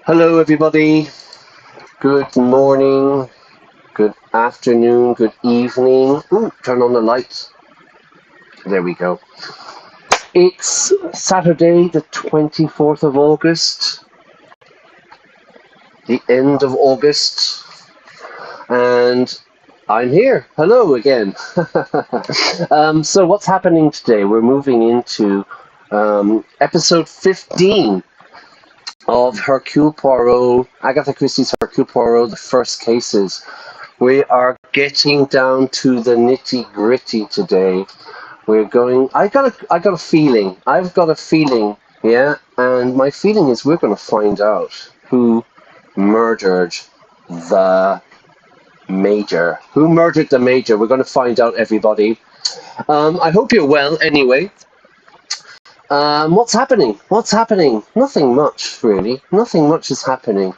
Hello, everybody. Good morning, good afternoon, good evening. Ooh, turn on the lights. There we go. It's Saturday, the 24th of August, the end of August, and I'm here. Hello again. So what's happening today? We're moving into episode 15 of Hercule Poirot, Agatha Christie's Hercule Poirot, the first cases. We are getting down to the nitty gritty today. We're going. I've got a feeling. Yeah, and my feeling is we're going to find out who murdered the major. Who murdered the major? We're going to find out, everybody. I hope you're well. Anyway. What's happening? Nothing much, really. Nothing much is happening.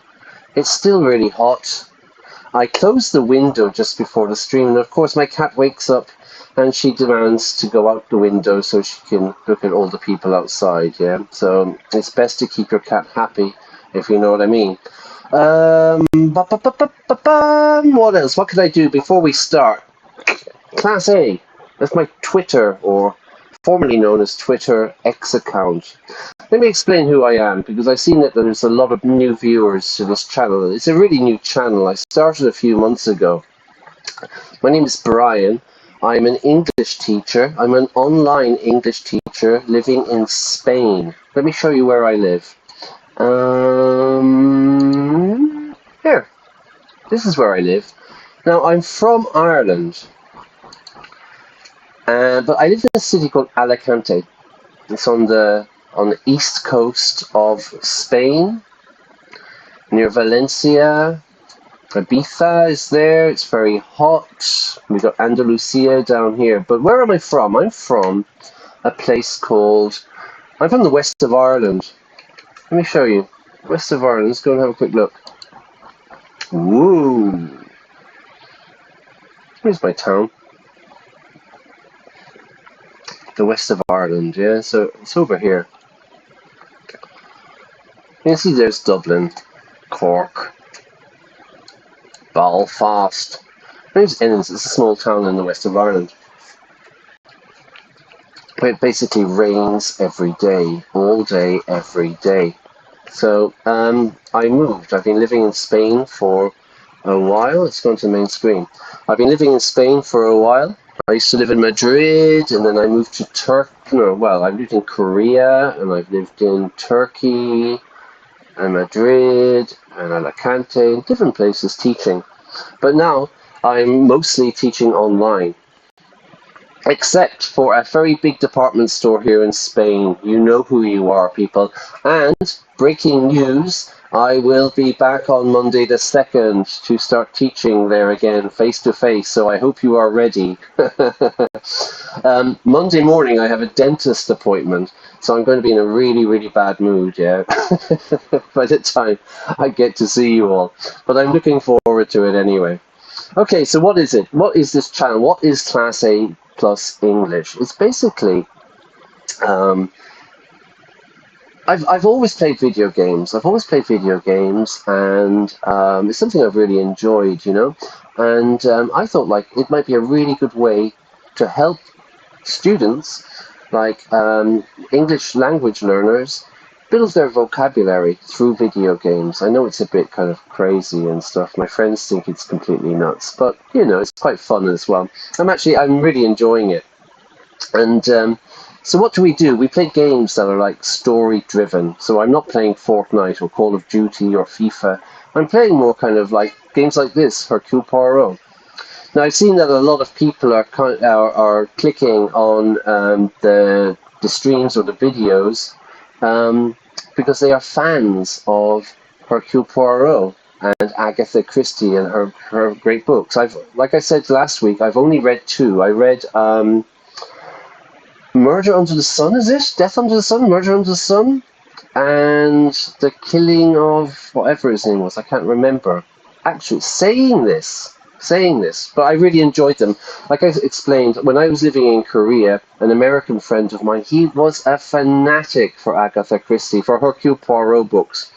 It's still really hot. I closed the window just before the stream, and of course my cat wakes up and she demands to go out the window so she can look at all the people outside, yeah? So it's best to keep your cat happy, if you know what I mean. What else? What could I do before we start? Class A. That's my Twitter, or formerly known as Twitter X account. Let me explain who I am, because I've seen that there's a lot of new viewers to this channel. It's a really new channel. I started a few months ago. My name is Brian. I'm an English teacher. I'm an online English teacher living in Spain. Let me show you where I live. Here. This is where I live. Now, I'm from Ireland. But I live in a city called Alicante. It's on the east coast of Spain, near Valencia. Ibiza is there. It's very hot. We've got Andalusia down here. But where am I from? I'm from a place called... I'm from the west of Ireland. Let me show you. West of Ireland. Let's go and have a quick look. Woo! Here's my town. The west of Ireland, yeah? So it's over here. You can see there's Dublin, Cork, Belfast. There's Ennis. It's a small town in the west of Ireland. It basically rains every day, all day, every day. So I moved. I've been living in Spain for a while. Let's go into the main screen. I've been living in Spain for a while. I used to live in Madrid, and then I moved to Turkey. No, well, I've lived in Korea, and I've lived in Turkey, and Madrid, and Alicante, different places teaching. But now I'm mostly teaching online, except for a very big department store here in Spain. You know who you are, people. And breaking news, I will be back on Monday the 2nd to start teaching there again, face to face, so I hope you are ready. Monday morning I have a dentist appointment, so I'm going to be in a really, really bad mood, yeah, by the time I get to see you all. But I'm looking forward to it anyway. Okay, so what is it? What is this channel? What is Class A plus English? It's basically... I've always played video games. and it's something I've really enjoyed, you know. And I thought, like, it might be a really good way to help students, like English language learners, build their vocabulary through video games. I know it's a bit kind of crazy and stuff. My friends think it's completely nuts, but you know, it's quite fun as well. I'm really enjoying it. And so what do? We play games that are like story driven. So I'm not playing Fortnite or Call of Duty or FIFA. I'm playing more kind of like games like this, Hercule Poirot. Now I've seen that a lot of people are clicking on the streams or the videos because they are fans of Hercule Poirot and Agatha Christie and her great books. Like I said last week, I've only read 2. I read Murder Under the Sun, is it? Death Under the Sun? Murder Under the Sun? And The Killing of whatever his name was, I can't remember. Actually, saying this, but I really enjoyed them. Like I explained, when I was living in Korea, an American friend of mine, he was a fanatic for Agatha Christie, for Hercule Poirot books.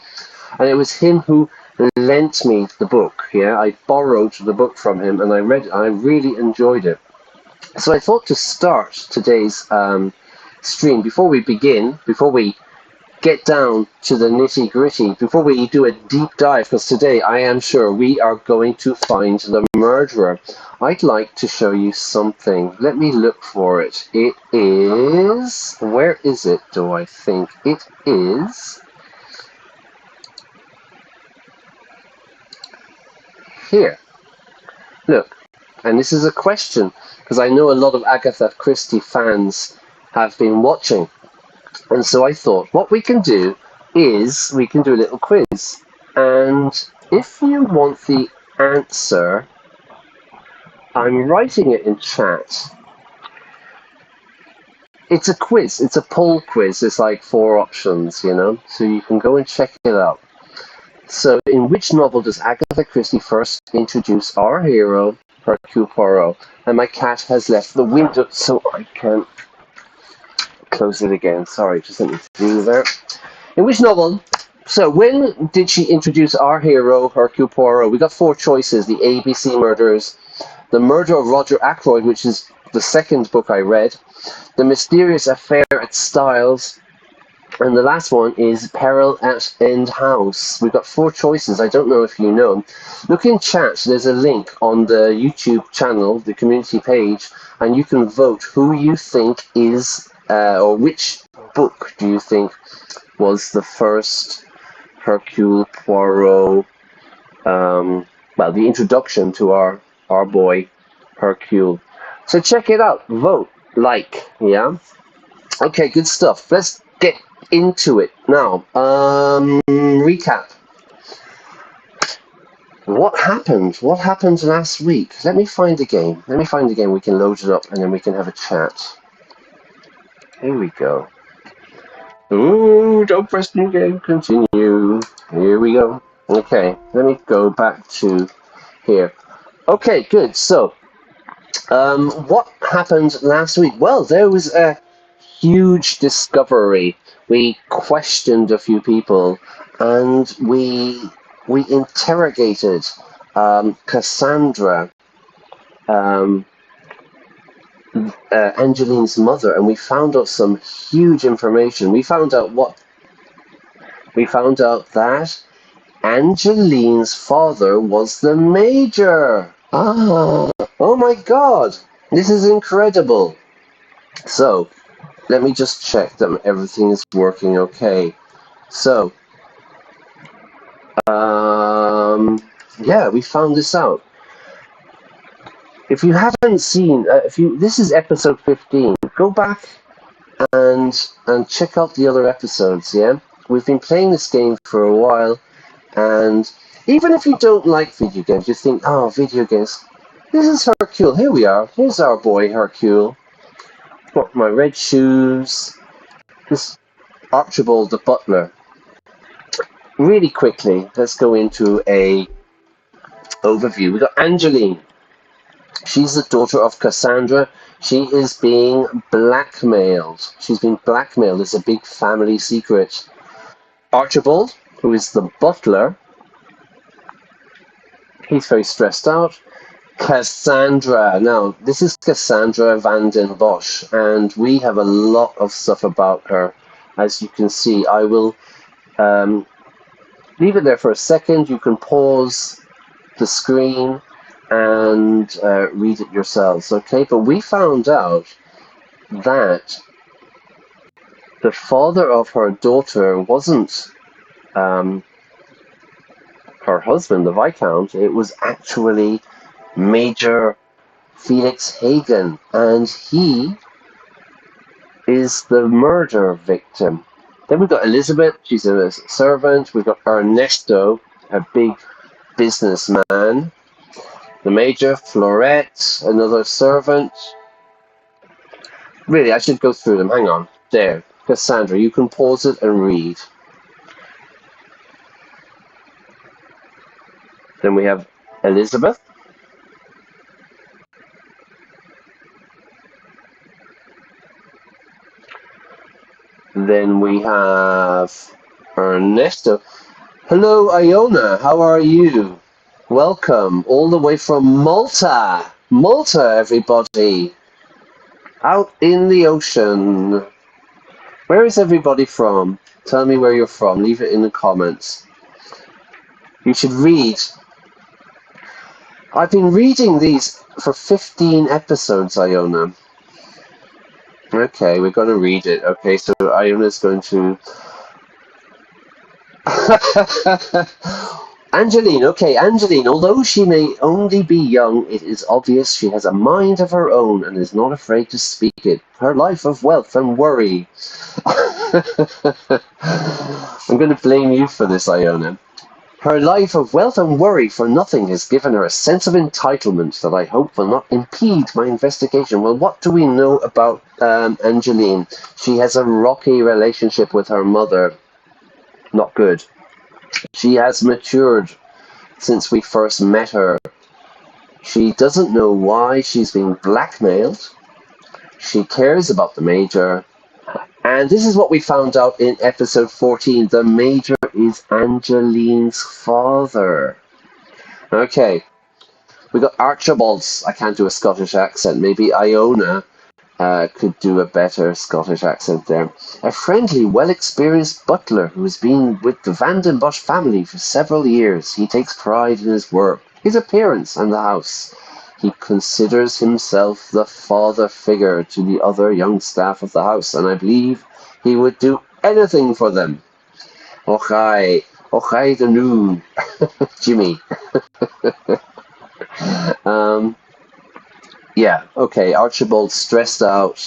And it was him who lent me the book. Yeah, I borrowed the book from him, and I read it. I really enjoyed it. So I thought to start today's stream before we begin, before we get down to the nitty gritty, before we do a deep dive, because today I am sure we are going to find the murderer. I'd like to show you something. Let me look for it. It is... Where is it, do I think? It is... Here. Look. And this is a question, because I know a lot of Agatha Christie fans have been watching. And so I thought, what we can do is we can do a little quiz. And if you want the answer, I'm writing it in chat. It's a quiz. It's a poll quiz. It's like 4 options, you know. So you can go and check it out. So in which novel does Agatha Christie first introduce our hero, Hercule Poirot? And my cat has left the window, so I can close it again. Sorry, just let me do that. In which novel? So when did she introduce our hero, Hercule Poirot? We got 4 choices. The ABC Murders, The Murder of Roger Ackroyd, which is the second book I read, The Mysterious Affair at Styles, and the last one is Peril at End House. We've got 4 choices. I don't know if you know. Look in chat. There's a link on the YouTube channel, the community page, and you can vote who you think is, or which book do you think was the first Hercule Poirot, well, the introduction to our boy Hercule. So check it out. Vote. Like. Yeah? Okay, good stuff. Let's get into it now. Recap. What happened? What happened last week? Let me find a game. Let me find a game. We can load it up and then we can have a chat. Here we go. Ooh, don't press new game. Continue. Here we go. Okay, let me go back to here. Okay, good. So, what happened last week? Well, there was a huge discovery. We questioned a few people, and we interrogated Cassandra, Angeline's mother, and we found out some huge information. We found out that Angeline's father was the Major. Oh my God, this is incredible. So, let me just check that everything is working okay. So, yeah, we found this out. If you haven't seen, this is episode 15. Go back and check out the other episodes. Yeah, we've been playing this game for a while, and even if you don't like video games, you think, oh, video games. This is Hercule. Here we are. Here's our boy Hercule. Got my red shoes. This Archibald the butler. Really quickly, let's go into a overview. We got Angeline. She's the daughter of Cassandra. She is being blackmailed. She's been blackmailed. It's a big family secret. Archibald, who is the butler, he's very stressed out. Cassandra. Now, this is Cassandra van den Bosch, and we have a lot of stuff about her. As you can see, I will leave it there for a second. You can pause the screen and read it yourselves, okay? But we found out that the father of her daughter wasn't her husband, the Viscount. It was actually Major Felix Hagen, and he is the murder victim. Then we've got Elizabeth, she's a servant. We've got Ernesto, a big businessman. The Major, Florette, another servant. Really, I should go through them. Hang on. There. Cassandra, you can pause it and read. Then we have Elizabeth. Then we have Ernesto. Hello, Iona. How are you? Welcome all the way from Malta. Malta, everybody. Out in the ocean. Where is everybody from? Tell me where you're from. Leave it in the comments. You should read. I've been reading these for 15 episodes, Iona. Okay, we're going to read it. Okay, so Iona's going to... Angeline, okay, Angeline, although she may only be young, it is obvious she has a mind of her own and is not afraid to speak it. Her life of wealth and worry. I'm going to blame you for this, Iona. Her life of wealth and worry for nothing has given her a sense of entitlement that I hope will not impede my investigation. Well, what do we know about Angeline? She has a rocky relationship with her mother. Not good. She has matured since we first met her. She doesn't know why she's being blackmailed. She cares about the Major. And this is what we found out in episode 14. The Major is Angeline's father. Okay. We got Archibald's. I can't do a Scottish accent. Maybe Iona could do a better Scottish accent there. A friendly, well-experienced butler who has been with the Van den Bosch family for several years. He takes pride in his work, his appearance, and the house. He considers himself the father figure to the other young staff of the house, and I believe he would do anything for them. Och the new Jimmy. Yeah, okay, Archibald stressed out.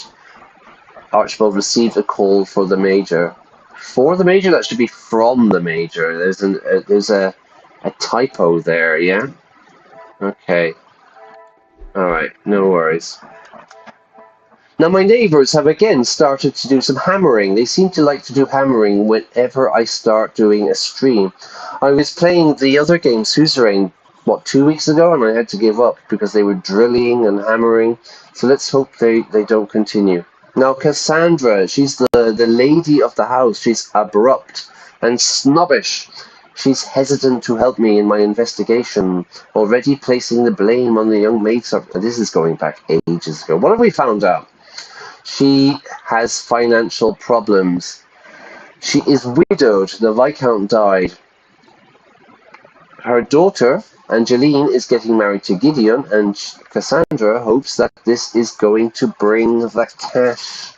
Archibald received a call for the Major. For the Major? That should be from the Major. There's a typo there, yeah? Okay. Alright, no worries. Now my neighbours have again started to do some hammering. They seem to like to do hammering whenever I start doing a stream. I was playing the other game, Suzerain, 2 weeks ago, and I had to give up because they were drilling and hammering. So let's hope they don't continue. Now Cassandra, she's the lady of the house. She's abrupt and snobbish. She's hesitant to help me in my investigation, already placing the blame on the young maidservant. This is going back ages ago. What have we found out? She has financial problems. She is widowed. The Viscount died. Her daughter, Angeline, is getting married to Gideon, and Cassandra hopes that this is going to bring the cash.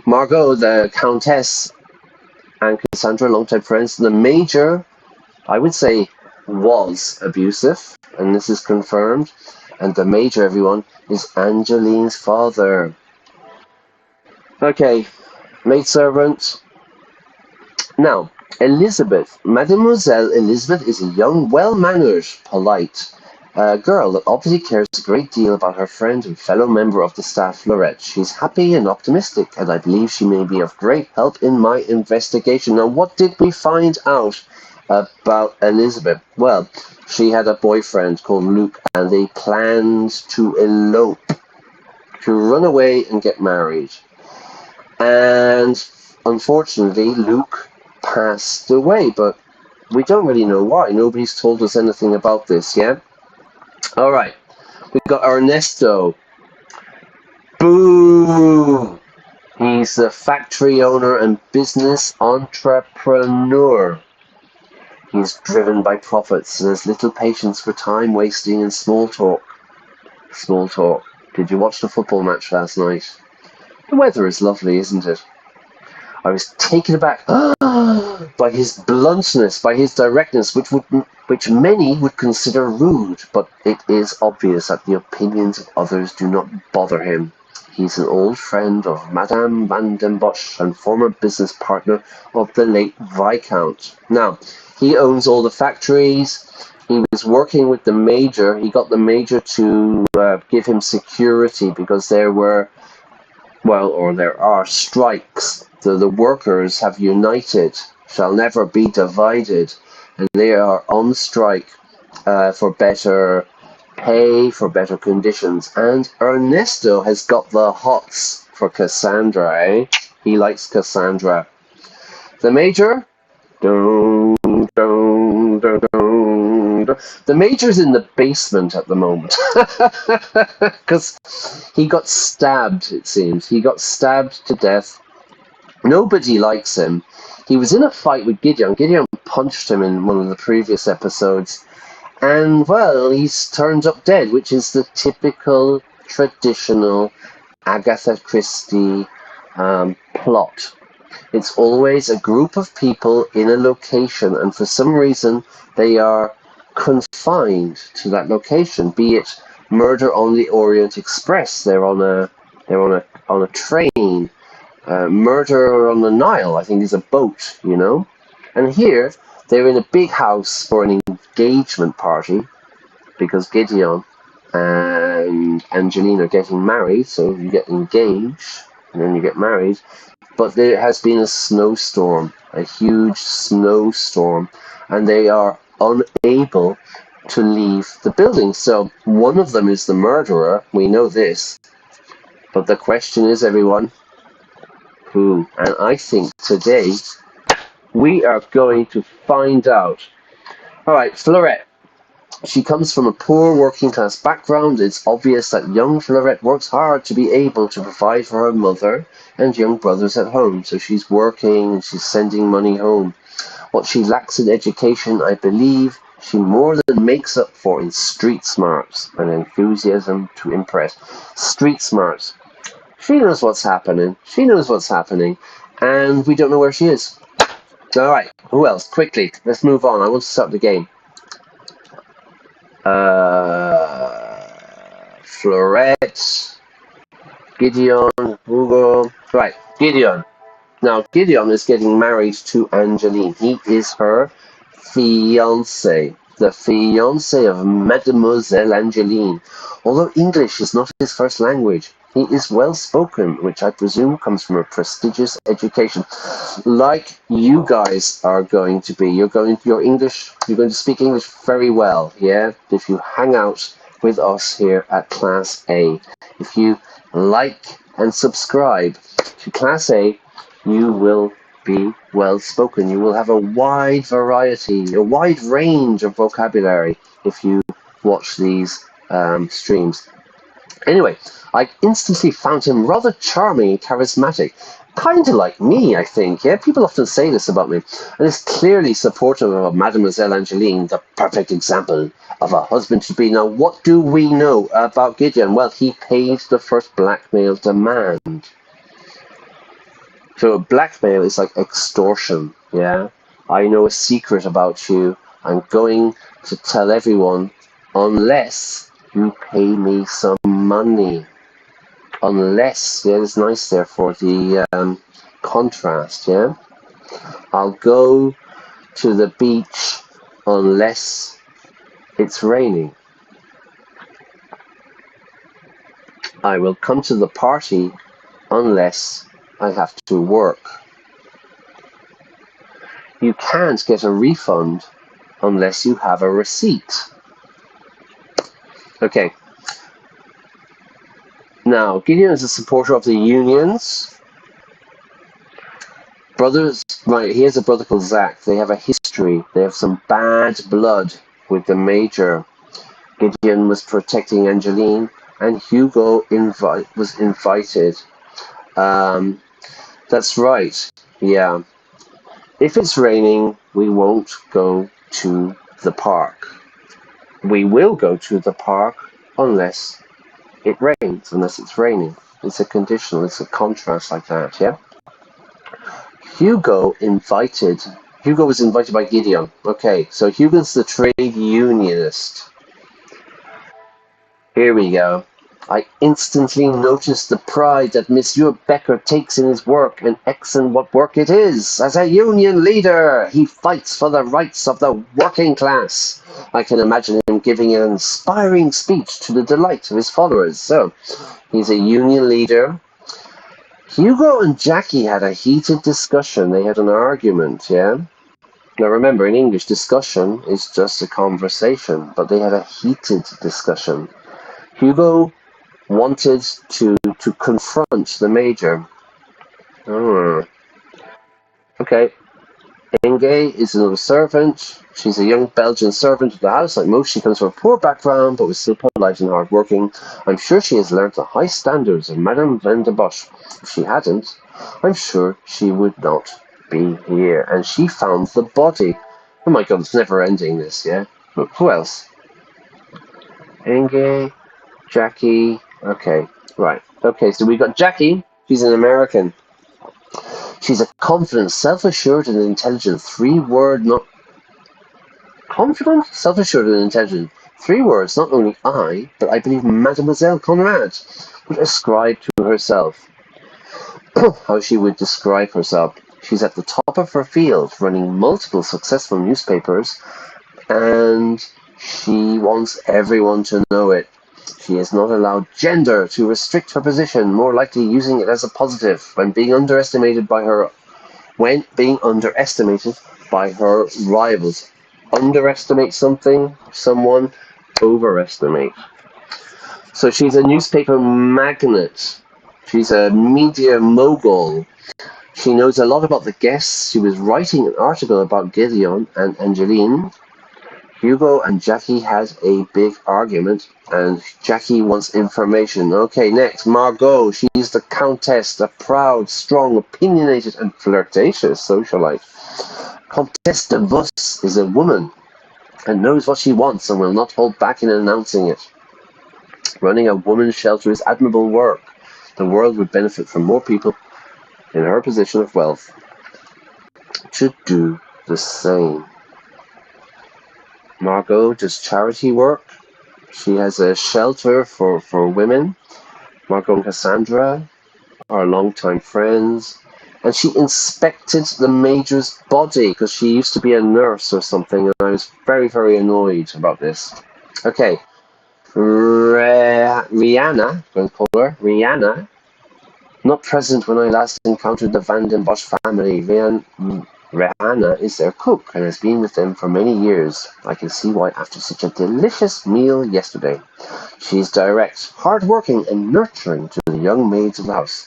Margot, the Countess, and Cassandra, longtime friends. The Major, I would say, was abusive, and this is confirmed. And the Major, everyone, is Angeline's father. Okay, maidservant. Now, Elizabeth. Mademoiselle Elizabeth is a young, well-mannered, polite girl that obviously cares a great deal about her friend and fellow member of the staff, Florette. She's happy and optimistic, and I believe she may be of great help in my investigation. Now, what did we find out about Elizabeth? Well, she had a boyfriend called Luke, and they planned to elope, to run away and get married. And unfortunately, Luke passed away, but we don't really know why. Nobody's told us anything about this, yeah? Alright, we've got Ernesto. Boo! He's a factory owner and business entrepreneur. He's driven by profits and has little patience for time wasting and small talk. Small talk. Did you watch the football match last night? The weather is lovely, isn't it? I was taken aback by his bluntness, by his directness, which many would consider rude, but it is obvious that the opinions of others do not bother him. He's an old friend of Madame Van den Bosch and former business partner of the late Viscount. Now, he owns all the factories. He was working with the Major. He got the Major to give him security because there are strikes. The workers have united, shall never be divided, and they are on strike for better pay, for better conditions. And Ernesto has got the hots for Cassandra, eh? He likes Cassandra. The Major Dun, dun, dun, dun, dun. The Major's in the basement at the moment. Because he got stabbed, it seems. He got stabbed to death. Nobody likes him. He was in a fight with Gideon. Gideon punched him in one of the previous episodes. And, well, he's turned up dead, which is the typical, traditional Agatha Christie plot. It's always a group of people in a location, and for some reason they are confined to that location. Be it Murder on the Orient Express, they're on a train. Murder on the Nile, I think, is a boat, you know. And here they're in a big house for an engagement party because Gideon and Angeline are getting married, so you get engaged and then you get married. But there has been a snowstorm, a huge snowstorm, and they are unable to leave the building. So one of them is the murderer, we know this. But the question is, everyone, who? And I think today we are going to find out. Alright, Fleurette. She comes from a poor working class background. It's obvious that young Fleurette works hard to be able to provide for her mother and young brothers at home. So she's working and she's sending money home. What she lacks in education, I believe, she more than makes up for in street smarts and enthusiasm to impress. Street smarts. She knows what's happening. She knows what's happening. And we don't know where she is. Alright, who else? Quickly, let's move on. I want to start the game. Fleurette, Gideon, Hugo. Right, Gideon. Now, Gideon is getting married to Angeline. He is her fiancé, the fiancé of Mademoiselle Angeline. Although English is not his first language, he is well spoken, which I presume comes from a prestigious education, like you guys are going to be. You're going to speak English very well, yeah? If you hang out with us here at Class A, if you like and subscribe to Class A, you will be well spoken. You will have a wide variety, a wide range of vocabulary if you watch these streams. Anyway, I instantly found him rather charming and charismatic. Kind of like me, I think. Yeah, people often say this about me. And is clearly supportive of Mademoiselle Angeline, the perfect example of a husband-to-be. Now, what do we know about Gideon? Well, he paid the first blackmail demand. So blackmail is like extortion, yeah? I know a secret about you. I'm going to tell everyone unless you pay me some money. Unless, yeah, it's nice there for the contrast, yeah? I'll go to the beach unless it's raining. I will come to the party unless I have to work. You can't get a refund unless you have a receipt. Okay. Now, Gideon is a supporter of the unions. Brothers, right, he has a brother called Zach. They have a history. They have some bad blood with the Major. Gideon was protecting Angeline, and Hugo was invited. That's right, yeah. If it's raining, we won't go to the park. We will go to the park unless it rains, unless it's raining. It's a conditional, it's a contrast like that, yeah? Hugo was invited by Gideon. Okay, so Hugo's the trade unionist. Here we go. I instantly noticed the pride that Monsieur Becker takes in his work, and excellent what work it is. As a union leader, he fights for the rights of the working class. I can imagine him giving an inspiring speech to the delight of his followers. So, he's a union leader. Hugo and Jackie had a heated discussion. They had an argument, yeah? Now remember, in English, discussion is just a conversation, but they had a heated discussion. Hugo wanted to confront the Major. Oh. Okay. Inge is another servant. She's a young Belgian servant of the house. Like most, she comes from a poor background, but was still polite and hard-working. I'm sure she has learnt the high standards of Madame Van de Bosch. If she hadn't, I'm sure she would not be here. And she found the body. Oh my god, it's never ending, this, yeah? But who else? Inge, Jackie. Okay, right. Okay, so we got Jackie. She's an American. She's a confident, self-assured, and intelligent three-word not... Confident, self-assured, and intelligent. 3 words not only I, but I believe Mademoiselle Conrad would ascribe to herself. How she would describe herself. She's at the top of her field, running multiple successful newspapers, and she wants everyone to know it. She has not allowed gender to restrict her position, more likely using it as a positive when being underestimated by her rivals. Underestimate something, someone, overestimate. So she's a newspaper magnate. She's a media mogul. She knows a lot about the guests. She was writing an article about Gideon and Angeline. Hugo and Jackie had a big argument, and Jackie wants information. Okay, next, Margot. She's the Countess, a proud, strong, opinionated, and flirtatious socialite. Comtesse de Vos is a woman and knows what she wants and will not hold back in announcing it. Running a woman's shelter is admirable work. The world would benefit from more people in her position of wealth to do the same. Margot does charity work. She has a shelter for women. Margot and Cassandra are longtime friends. And she inspected the Major's body because she used to be a nurse or something, and I was very, very annoyed about this. Okay. Rihanna, I'm going to call her Rihanna, not present when I last encountered the Van den Bosch family. Rihanna is their cook and has been with them for many years. I can see why after such a delicious meal yesterday. She is direct, hard-working, and nurturing to the young maids of the house.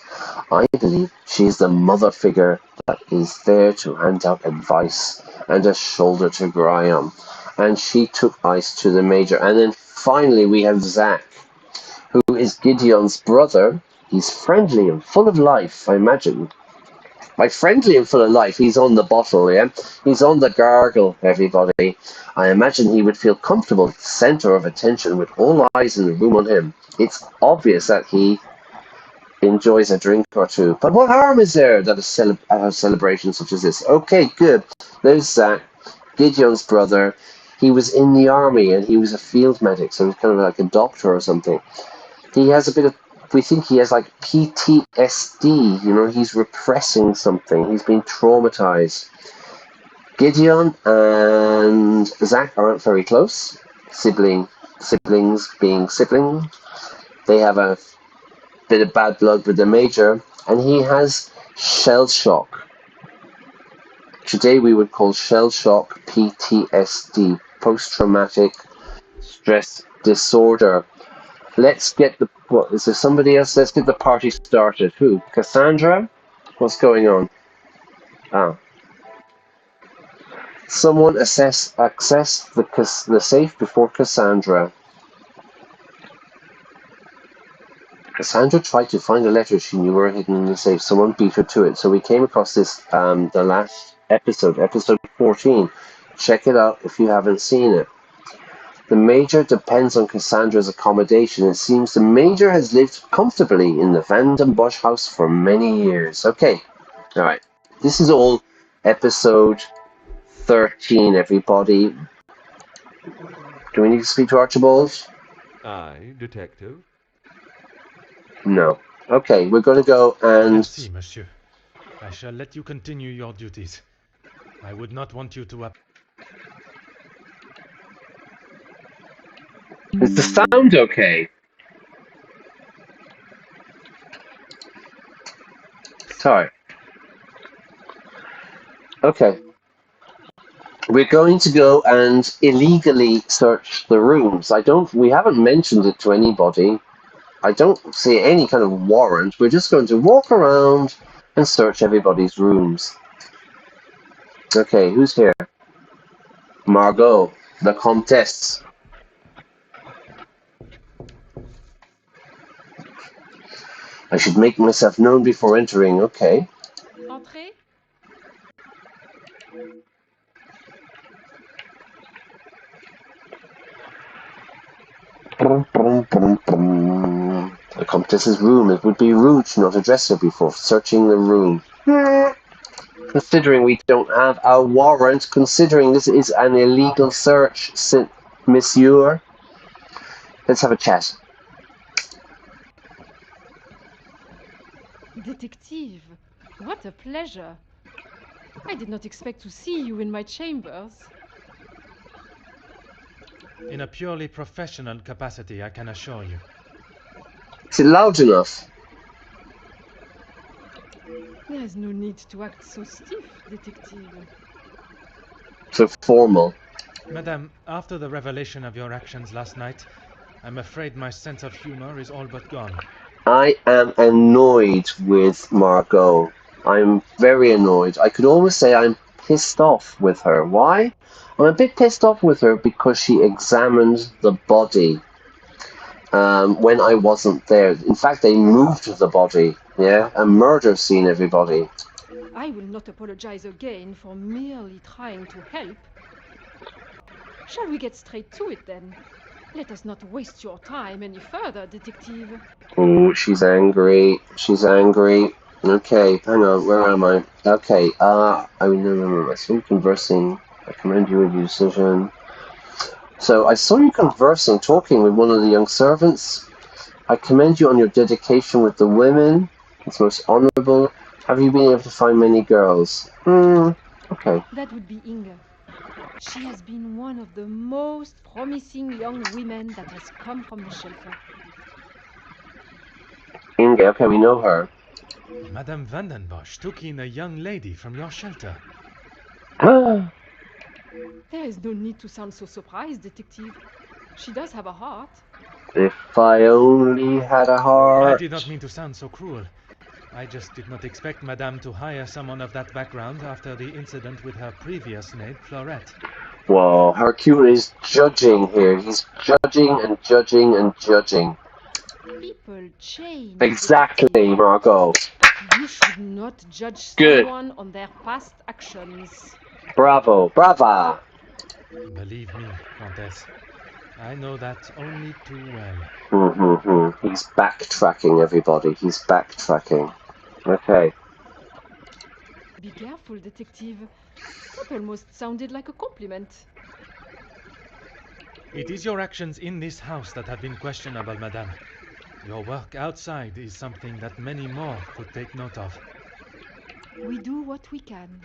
I believe she is the mother figure that is there to hand out advice and a shoulder to cry on. And she took ice to the Major. And then finally we have Zach, who is Gideon's brother. He's friendly and full of life, I imagine. By friendly and full of life, he's on the bottle, yeah? He's on the gargle, everybody. I imagine he would feel comfortable at the centre of attention with all eyes in the room on him. It's obvious that he enjoys a drink or two. But what harm is there at a celebration such as this? Okay, good. There's Zach, Gideon's brother. He was in the army and he was a field medic, so he's kind of like a doctor or something. He has a bit of... We think he has like PTSD, you know, he's repressing something, he's been traumatized. Gideon and Zach aren't very close, siblings being siblings. They have a bit of bad blood with the Major, and he has shell shock. Today we would call shell shock PTSD, post-traumatic stress disorder. Let's get the... What, is there somebody else? Let's get the party started. Who? Cassandra? What's going on? Someone access the safe before Cassandra. Cassandra tried to find a letter she knew were hidden in the safe. Someone beat her to it. So we came across this the last episode 14. Check it out if you haven't seen it. The Major depends on Cassandra's accommodation. It seems the Major has lived comfortably in the Van den Bosch house for many years. Okay, all right. This is all episode 13, everybody. Do we need to speak to Archibald? Aye, detective. No. Okay, we're going to go and... Merci, monsieur. I shall let you continue your duties. I would not want you to... Is the sound okay? Sorry. Okay. We're going to go and illegally search the rooms. We haven't mentioned it to anybody. I don't see any kind of warrant. We're just going to walk around and search everybody's rooms. Okay, who's here? Margot, the Comtesse. I should make myself known before entering. Okay. Entrez. The Comtesse's room. It would be rude to not address her before searching the room. Considering we don't have a warrant, considering this is an illegal search, monsieur. Let's have a chat. Detective, what a pleasure. I did not expect to see you in my chambers. In a purely professional capacity, I can assure you. Is it loud enough? There is no need to act so stiff, detective. So formal. Madame, after the revelation of your actions last night, I'm afraid my sense of humor is all but gone. I am annoyed with Margot. I'm very annoyed. I could almost say I'm pissed off with her. Why? I'm a bit pissed off with her because she examined the body when I wasn't there. In fact, they moved the body. Yeah, a murder scene, everybody. I will not apologize again for merely trying to help. Shall we get straight to it then? Let us not waste your time any further, detective. Oh, she's angry. She's angry. Okay, hang on. Where am I? Okay. I remember. I saw you conversing. I commend you with your decision. So I saw you conversing, talking with one of the young servants. I commend you on your dedication with the women. It's most honourable. Have you been able to find many girls? Okay. That would be Inge. She has been one of the most promising young women that has come from the shelter. Inge, okay, we know her. Madame Vandenbosch took in a young lady from your shelter. There is no need to sound so surprised, detective. She does have a heart. If I only had a heart. I did not mean to sound so cruel. I just did not expect Madame to hire someone of that background after the incident with her previous maid, Florette. Whoa, Hercule is judging here. He's judging and judging and judging. People change. Exactly, detective. Margot. You should not judge Good. someone on their past actions. Bravo, brava. Believe me, Comtesse, I know that only too well. He's backtracking, everybody. He's backtracking. Okay. Be careful, detective. That almost sounded like a compliment. It is your actions in this house that have been questionable, Madame. Your work outside is something that many more could take note of. We do what we can.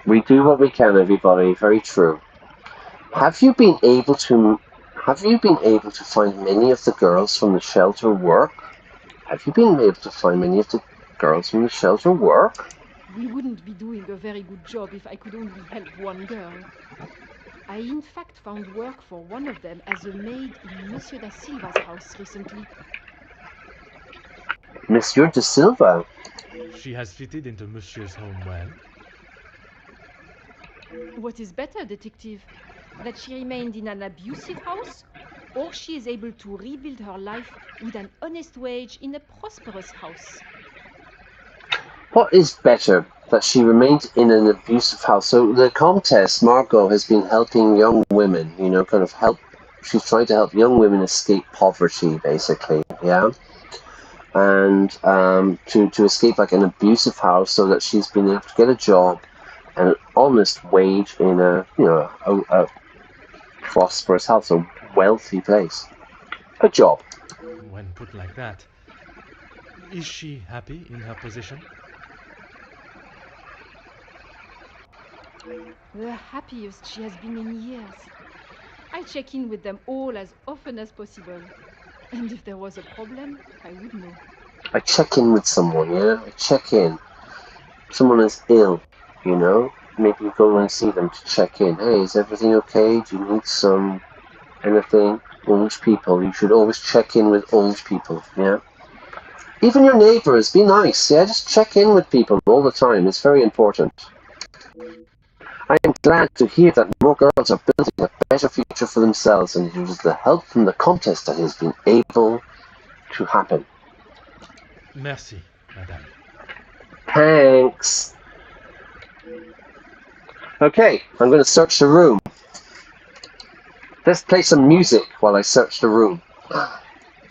We do what we can, everybody. Very true. Have you been able to find many of the girls from the shelter work? Have you been able to find many of the girls from the shelter work? We wouldn't be doing a very good job if I could only help one girl. I in fact found work for one of them as a maid in Monsieur da Silva's house recently. Monsieur de Silva? She has fitted into Monsieur's home well. What is better, detective? That she remained in an abusive house, or she is able to rebuild her life with an honest wage in a prosperous house? What is better, that she remained in an abusive house? So the Comtesse, Margot, has been helping young women, she's trying to help young women escape poverty, basically, yeah? And to escape like an abusive house so that she's been able to get a job and an honest wage in a prosperous house, a wealthy place. A job. When put like that, is she happy in her position? The happiest she has been in years. I check in with them all as often as possible. And if there was a problem, I would know. I check in with someone, yeah? I check in. Someone is ill, Maybe you go and see them to check in. Hey, is everything okay? Do you need anything? Old people. You should always check in with old people, yeah? Even your neighbors, be nice, yeah? Just check in with people all the time. It's very important. I am glad to hear that more girls are building a better future for themselves, and it was the help from the Comtesse that has been able to happen. Merci, madame. Thanks. Okay, I'm going to search the room. Let's play some music while I search the room.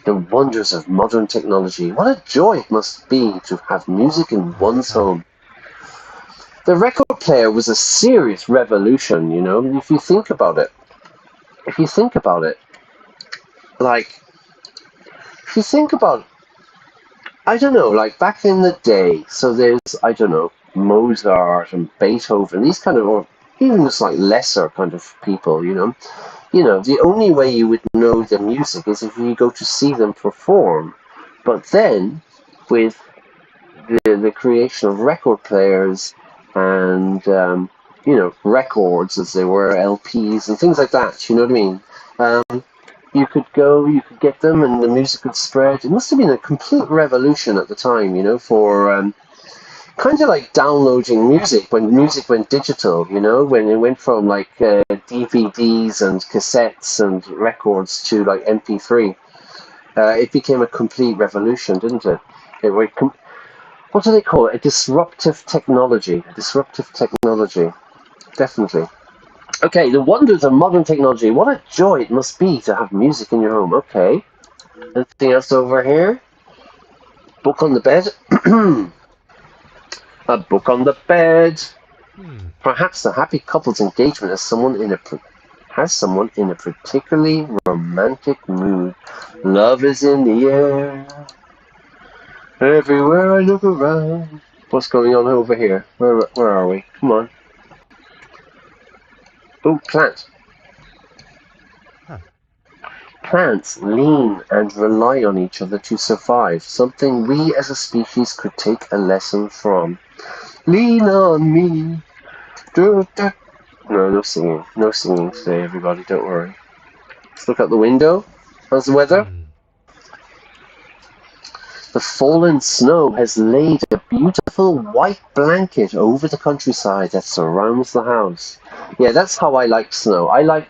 The wonders of modern technology. What a joy it must be to have music in one's home. The record player was a serious revolution, you know, if you think about it. I don't know, like back in the day, so there's, I don't know, Mozart and Beethoven, these kind of, or even just like lesser kind of people, you know. You know, the only way you would know the music is if you go to see them perform. But then, with the creation of record players and, you know, records as they were, LPs and things like that, you know what I mean? You could get them and the music would spread. It must have been a complete revolution at the time, you know, for kind of like downloading music when music went digital, you know, when it went from like DVDs and cassettes and records to like MP3. It became a complete revolution, didn't it? What do they call it? A disruptive technology. Definitely. Okay, the wonders of modern technology. What a joy it must be to have music in your home. Okay. Anything else over here? Book on the bed. A book on the bed. Perhaps the happy couple's engagement has someone in a particularly romantic mood. Love is in the air. Everywhere I look around. What's going on over here? Where are we? Come on. Oh, plant. Plants lean and rely on each other to survive, something we as a species could take a lesson from. Lean on me. No singing. No singing today, everybody, don't worry. Let's look out the window. How's the weather? The fallen snow has laid a beautiful white blanket over the countryside that surrounds the house. Yeah, that's how I like snow. I like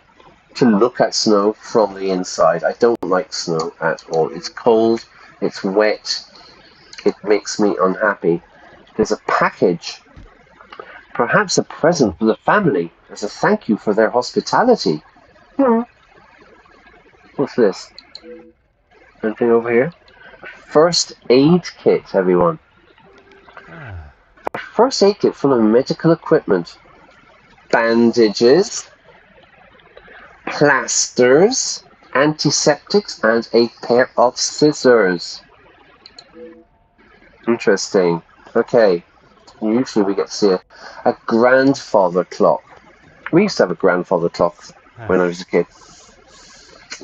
to look at snow from the inside. I don't like snow at all. It's cold, it's wet, it makes me unhappy. There's a package, perhaps a present for the family as a thank you for their hospitality. What's this? Anything over here? First aid kit, everyone. A first aid kit full of medical equipment. Bandages, plasters, antiseptics, and a pair of scissors. Interesting. Okay. Usually we get to see a grandfather clock. We used to have a grandfather clock when I was a kid.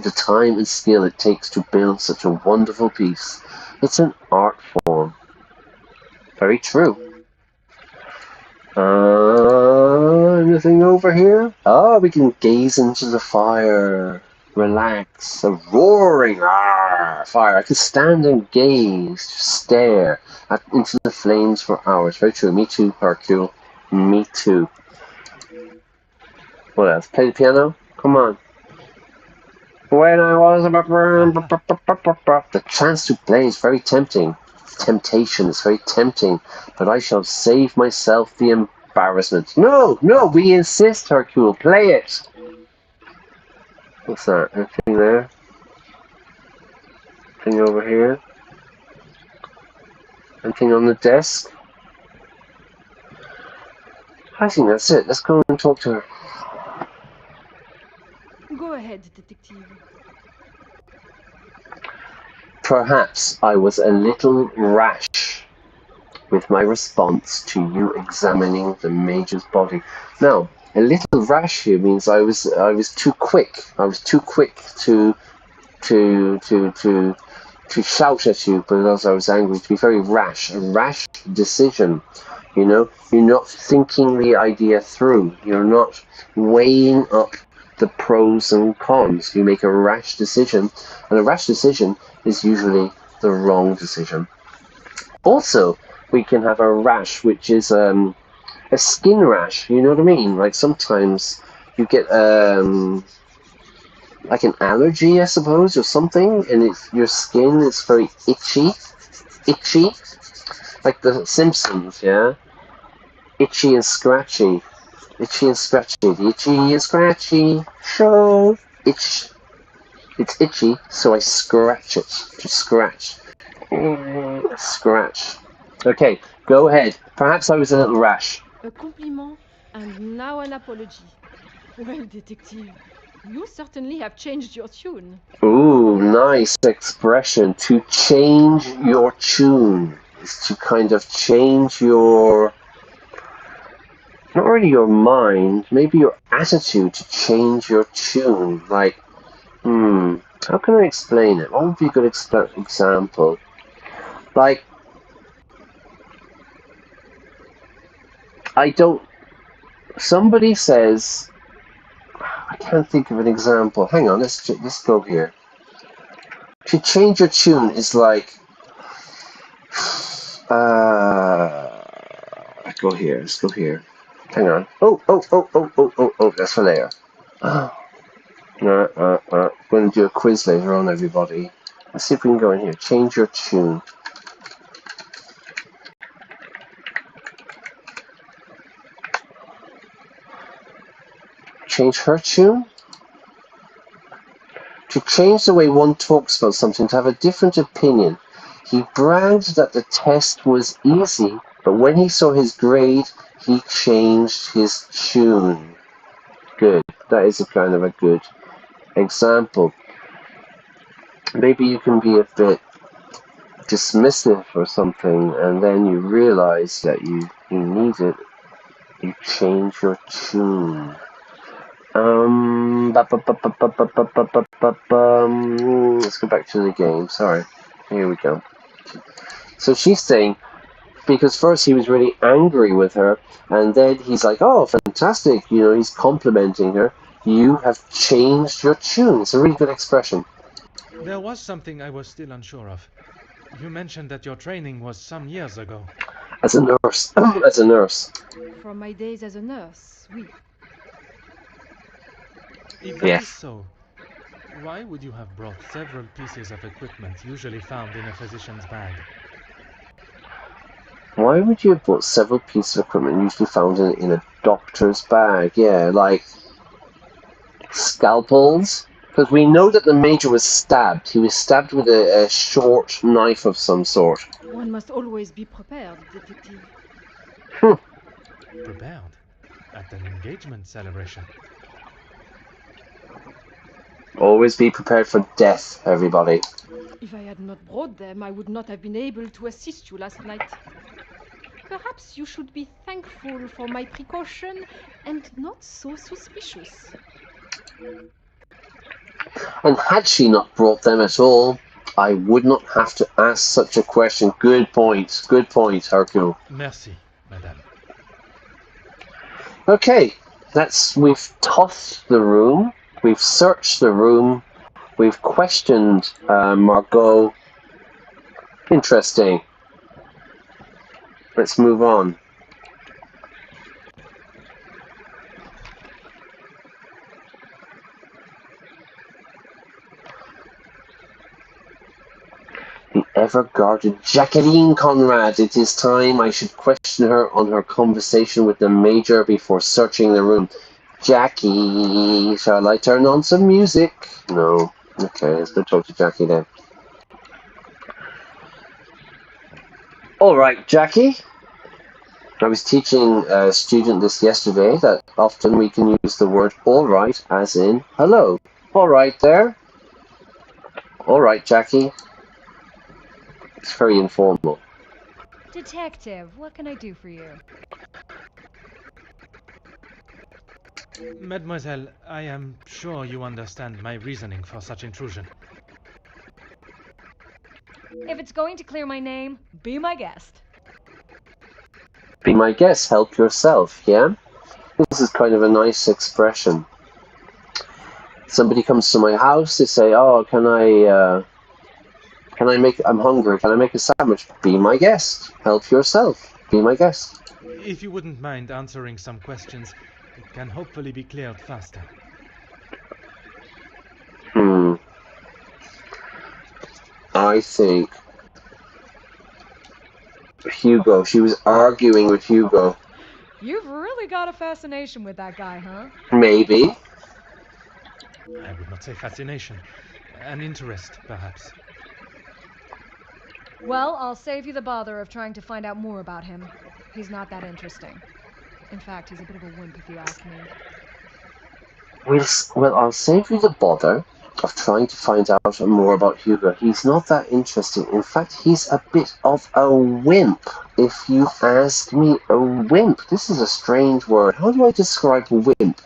The time and skill it takes to build such a wonderful piece. It's an art form. Very true. Anything over here? Oh, we can gaze into the fire. Relax. A roaring fire. I can stand and gaze, stare into the flames for hours. Very true. Me too, Hercule. Me too. What else? Play the piano? Come on. When I was the chance to play is very tempting. Temptation is very tempting, but I shall save myself the embarrassment. No, we insist, Hercule. Play it. What's that? Anything there? Anything over here? Anything on the desk? I think that's it. Let's go and talk to her. Go ahead, detective. Perhaps I was a little rash with my response to you examining the Major's body. Now, a little rash here means I was too quick. I was too quick to shout at you because I was angry. To be very rash, a rash decision. You know, you're not thinking the idea through. You're not weighing up the pros and cons. You make a rash decision, and a rash decision is usually the wrong decision. Also, we can have a rash, which is a skin rash. You know what I mean? Like sometimes you get like an allergy, I suppose, or something, and your skin is very itchy, like the Simpsons, yeah, itchy and scratchy, the itchy and scratchy show. It's itchy, so I scratch it. To scratch. Scratch. Okay, go ahead. Perhaps I was a little rash. A compliment and now an apology. Well, detective, you certainly have changed your tune. Ooh, nice expression. To change your tune is to kind of change your, not really your mind, maybe your attitude, to change your tune. Like, how can I explain it? What would be a good example? Like, somebody says, I can't think of an example. Hang on, let's go here. To change your tune is like, let's go here. Hang on. Oh, that's Hilaire. Going to do a quiz later on, everybody. Let's see if we can go in here. Change your tune. Change her tune? To change the way one talks about something, to have a different opinion. He bragged that the test was easy, but when he saw his grade, he changed his tune. Good. That is a kind of a good example. Maybe you can be a bit dismissive or something, and then you realize that you need it. You change your tune. Let's go back to the game. Sorry. Here we go. So she's saying, because first he was really angry with her, and then he's like, oh, fantastic, he's complimenting her. You have changed your tune. It's a really good expression. There was something I was still unsure of. You mentioned that your training was some years ago. As a nurse. As a nurse. From my days as a nurse, oui. If that is so, why would you have brought several pieces of equipment usually found in a physician's bag? Why would you have brought several pieces of equipment usually found in a doctor's bag? Yeah, like scalpels? Because we know that the Major was stabbed. He was stabbed with a short knife of some sort. One must always be prepared, detective. Prepared? At an engagement celebration? Always be prepared for death, everybody. If I had not brought them, I would not have been able to assist you last night. Perhaps you should be thankful for my precaution and not so suspicious. And had she not brought them at all, I would not have to ask such a question. Good point, Hercule. Merci, madame. Okay, we've tossed the room, we've searched the room, we've questioned Margot. Interesting. Let's move on. The ever-guarded Jacqueline, Conrad. It is time I should question her on her conversation with the Major before searching the room. Jackie, shall I turn on some music? No. Okay, let's go talk to Jackie then. Alright, Jackie. I was teaching a student this yesterday, that often we can use the word alright as in hello. Alright there. Alright, Jackie. It's very informal. Detective, what can I do for you? Mademoiselle, I am sure you understand my reasoning for such intrusion. If it's going to clear my name, be my guest. Be my guest, help yourself, yeah? This is kind of a nice expression. Somebody comes to my house, they say, oh, I'm hungry, can I make a sandwich? Be my guest, help yourself, be my guest. If you wouldn't mind answering some questions, it can hopefully be cleared faster. I think Hugo. She was arguing with Hugo. You've really got a fascination with that guy, huh? Maybe. I would not say fascination. An interest, perhaps. Well, I'll save you the bother of trying to find out more about him. He's not that interesting. In fact, he's a bit of a wimp, if you ask me. Well, I'll save you the bother of trying to find out more about Hugo. He's not that interesting. In fact, he's a bit of a wimp, if you ask me. A wimp. This is a strange word. How do I describe wimp?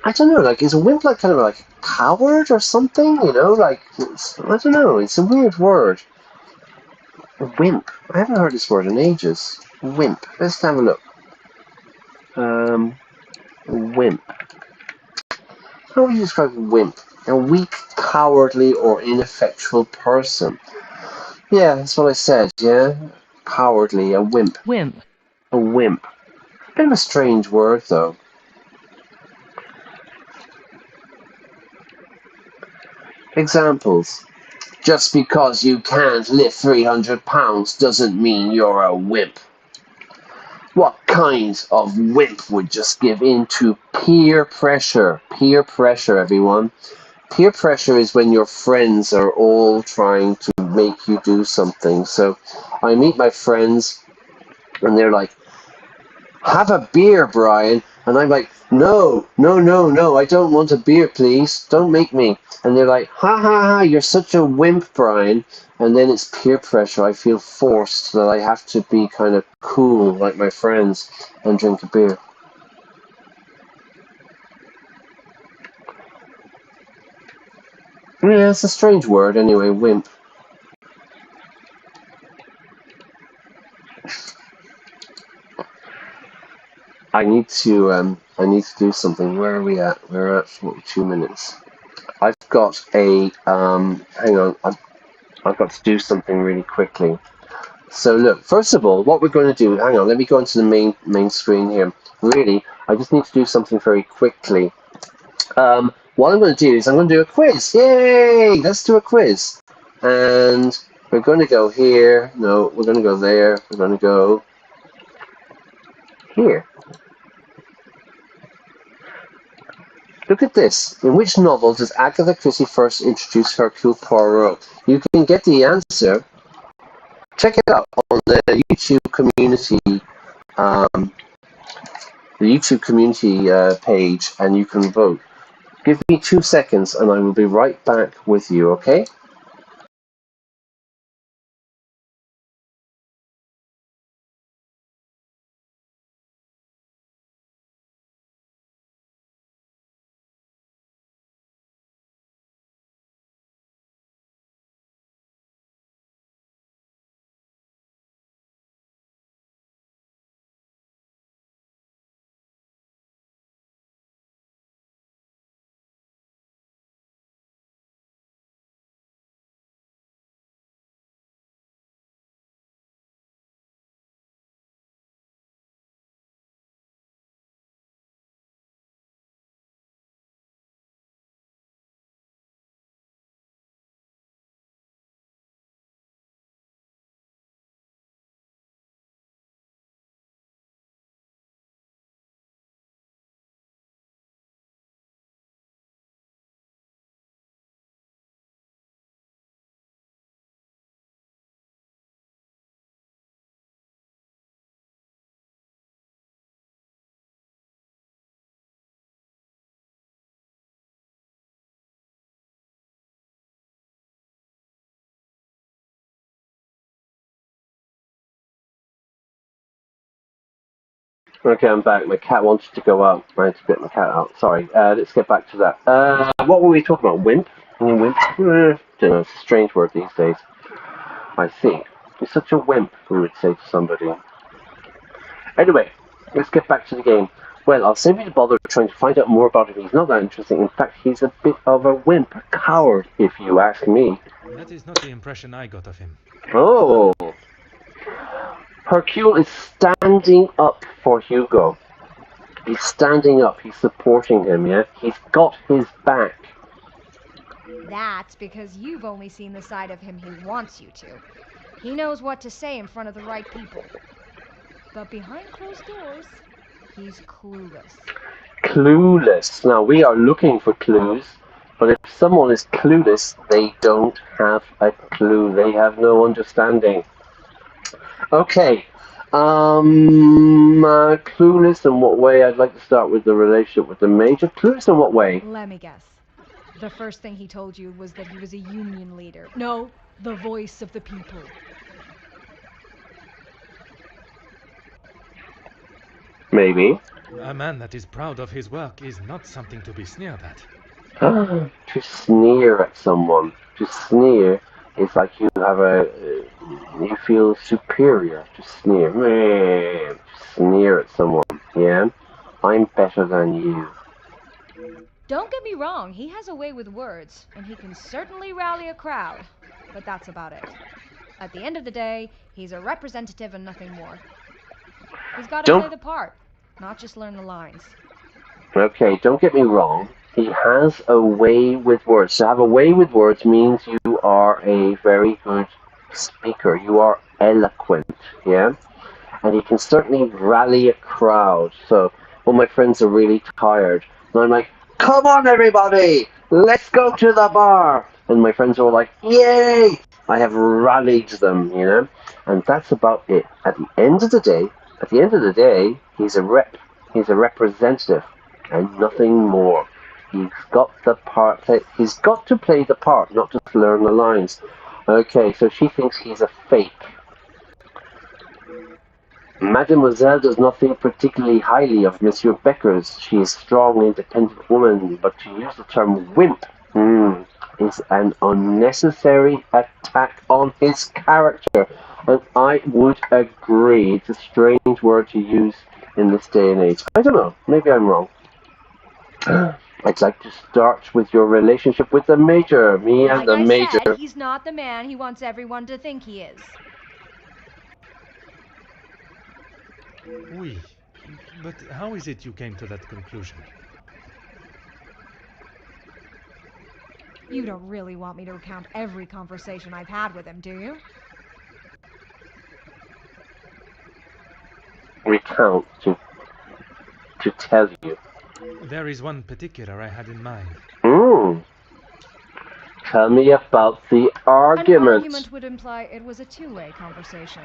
I don't know, like, is a wimp like kind of like a coward or something? You know, like, I don't know, it's a weird word. A wimp. I haven't heard this word in ages. Wimp. Let's have a look. Wimp. How would you describe wimp? A weak, cowardly, or ineffectual person. Yeah, that's what I said, yeah? Cowardly, a wimp. Wimp. A wimp. Bit of a strange word, though. Examples. Just because you can't lift 300 pounds doesn't mean you're a wimp. What kind of wimp would just give in to peer pressure? Peer pressure, everyone. Peer pressure is when your friends are all trying to make you do something. So I meet my friends and they're like, have a beer, Brian. And I'm like, no, I don't want a beer, please. Don't make me. And they're like, ha ha ha, you're such a wimp, Brian. And then it's peer pressure. I feel forced that I have to be kind of cool like my friends and drink a beer. Yeah, it's a strange word anyway, wimp. I need to do something. Where are we at? We're at 42 minutes. I've got a hang on. I've got to do something really quickly. So look, first of all, what we're going to do, hang on, let me go into the main screen here. Really, I just need to do something very quickly. What I'm going to do is I'm going to do a quiz. Yay! Let's do a quiz. And we're going to go here. No, we're going to go there. We're going to go here. Look at this. In which novel does Agatha Christie first introduce Hercule Poirot? You can get the answer. Check it out on the YouTube community page, and you can vote. Give me 2 seconds, and I will be right back with you. Okay? Okay, I'm back. My cat wanted to go out. I had to get my cat out. Sorry. Let's get back to that. What were we talking about? Wimp? Wimp? Don't know. It's a strange word these days. I think. You're such a wimp, we would say to somebody. Anyway, let's get back to the game. Well, I'll save you the bother trying to find out more about him. He's not that interesting. In fact, he's a bit of a wimp. A coward, if you ask me. That is not the impression I got of him. Oh. Hercule is standing up for Hugo. He's standing up. He's supporting him, yeah? He's got his back. That's because you've only seen the side of him he wants you to. He knows what to say in front of the right people. But behind closed doors, he's clueless. Clueless. Now, we are looking for clues, but if someone is clueless, they don't have a clue. They have no understanding. Okay. Clueless in what way? I'd like to start with the relationship with the Major. Clueless in what way? Let me guess. The first thing he told you was that he was a union leader. No, the voice of the people. Maybe. A man that is proud of his work is not something to be sneered at. To sneer at someone. To sneer is like you feel superior. To sneer. To sneer at someone. Yeah? I'm better than you. Don't get me wrong, he has a way with words, and he can certainly rally a crowd. But that's about it. At the end of the day, he's a representative and nothing more. He's got to play the part, not just learn the lines. Okay, don't get me wrong. He has a way with words. To have a way with words means you are a very good speaker. You are eloquent, yeah? And he can certainly rally a crowd. So, when my friends are really tired, and I'm like, come on everybody, let's go to the bar. And my friends are all like, yay! I have rallied them, you know? And that's about it. At the end of the day, he's a rep. He's a representative. And nothing more. He's got the part. He's got to play the part, not just learn the lines. Okay, so she thinks he's a fake. Mademoiselle does not think particularly highly of Monsieur Beckers. She is a strong, independent woman, but to use the term wimp is an unnecessary attack on his character. And I would agree. It's a strange word to use in this day and age. I don't know. Maybe I'm wrong. I'd like to start with your relationship with the Major. Me and the Major. Like I said, he's not the man he wants everyone to think he is. Oui. But how is it you came to that conclusion? You don't really want me to recount every conversation I've had with him, do you? Recount to tell you. There is one particular I had in mind. Tell me about the argument. An argument would imply it was a two-way conversation.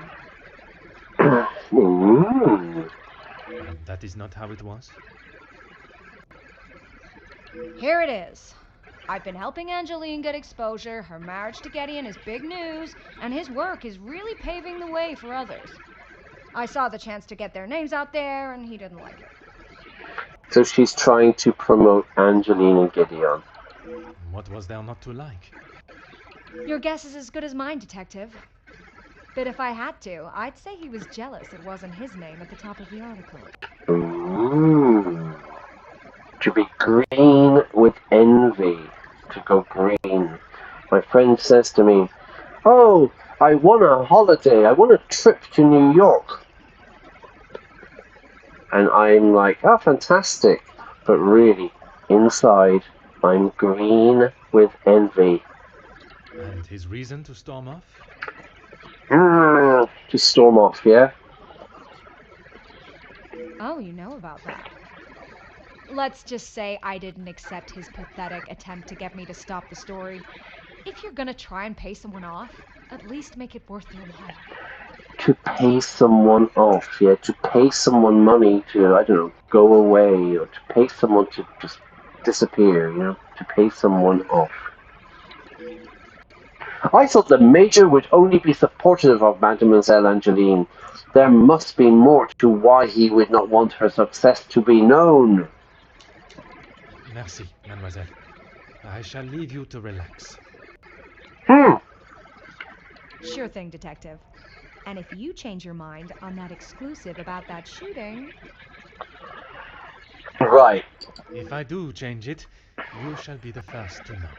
That is not how it was? Here it is. I've been helping Angeline get exposure, her marriage to Gideon is big news, and his work is really paving the way for others. I saw the chance to get their names out there, and he didn't like it. So she's trying to promote Angeline and Gideon. What was there not to like? Your guess is as good as mine, Detective. But if I had to, I'd say he was jealous it wasn't his name at the top of the article. To be green with envy. To go green. My friend says to me, oh, I won a holiday. I won a trip to New York. And I'm like, oh, fantastic. But really, inside, I'm green with envy. And his reason to storm off? To storm off, yeah? Oh, you know about that. Let's just say I didn't accept his pathetic attempt to get me to stop the story. If you're gonna try and pay someone off, at least make it worth their while. To pay someone off, yeah? To pay someone money to, I don't know, go away, or to pay someone to just disappear, you know? To pay someone off. I thought the Major would only be supportive of Mademoiselle Angeline. There must be more to why he would not want her success to be known. Merci, mademoiselle. I shall leave you to relax. Sure thing, Detective. And if you change your mind on that exclusive about that shooting... Right. If I do change it, you shall be the first to know.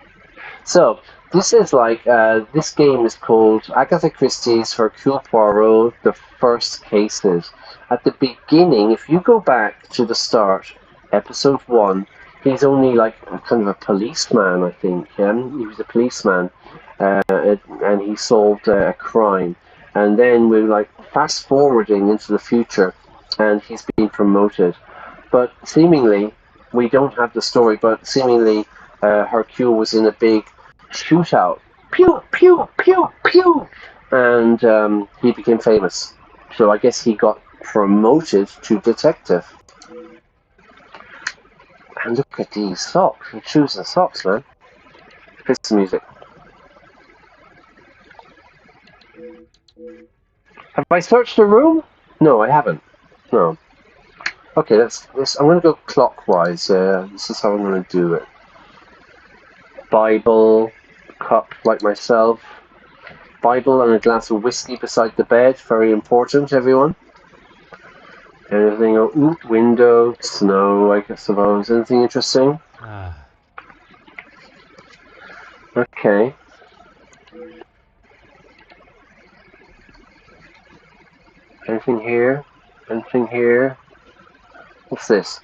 So this is like this game is called Agatha Christie's Hercule Poirot: The First Cases. At the beginning, if you go back to the start, episode 1, he's only like kind of a policeman, I think. Yeah? He was a policeman, and he solved a crime. And then we're like fast forwarding into the future, and he's being promoted. But seemingly, we don't have the story, but seemingly Hercule was in a big shootout. Pew, pew, pew, pew! And he became famous. So I guess he got promoted to detective. And look at these socks. Your shoes and socks, man. Here's some music. Have I searched the room? No, I haven't. No. Okay, let's I'm going to go clockwise. This is how I'm going to do it. Bible, cup like myself. Bible and a glass of whiskey beside the bed. Very important, everyone. Anything? Ooh, window, snow, I suppose. Anything interesting? Okay. Anything here? Anything here? What's this?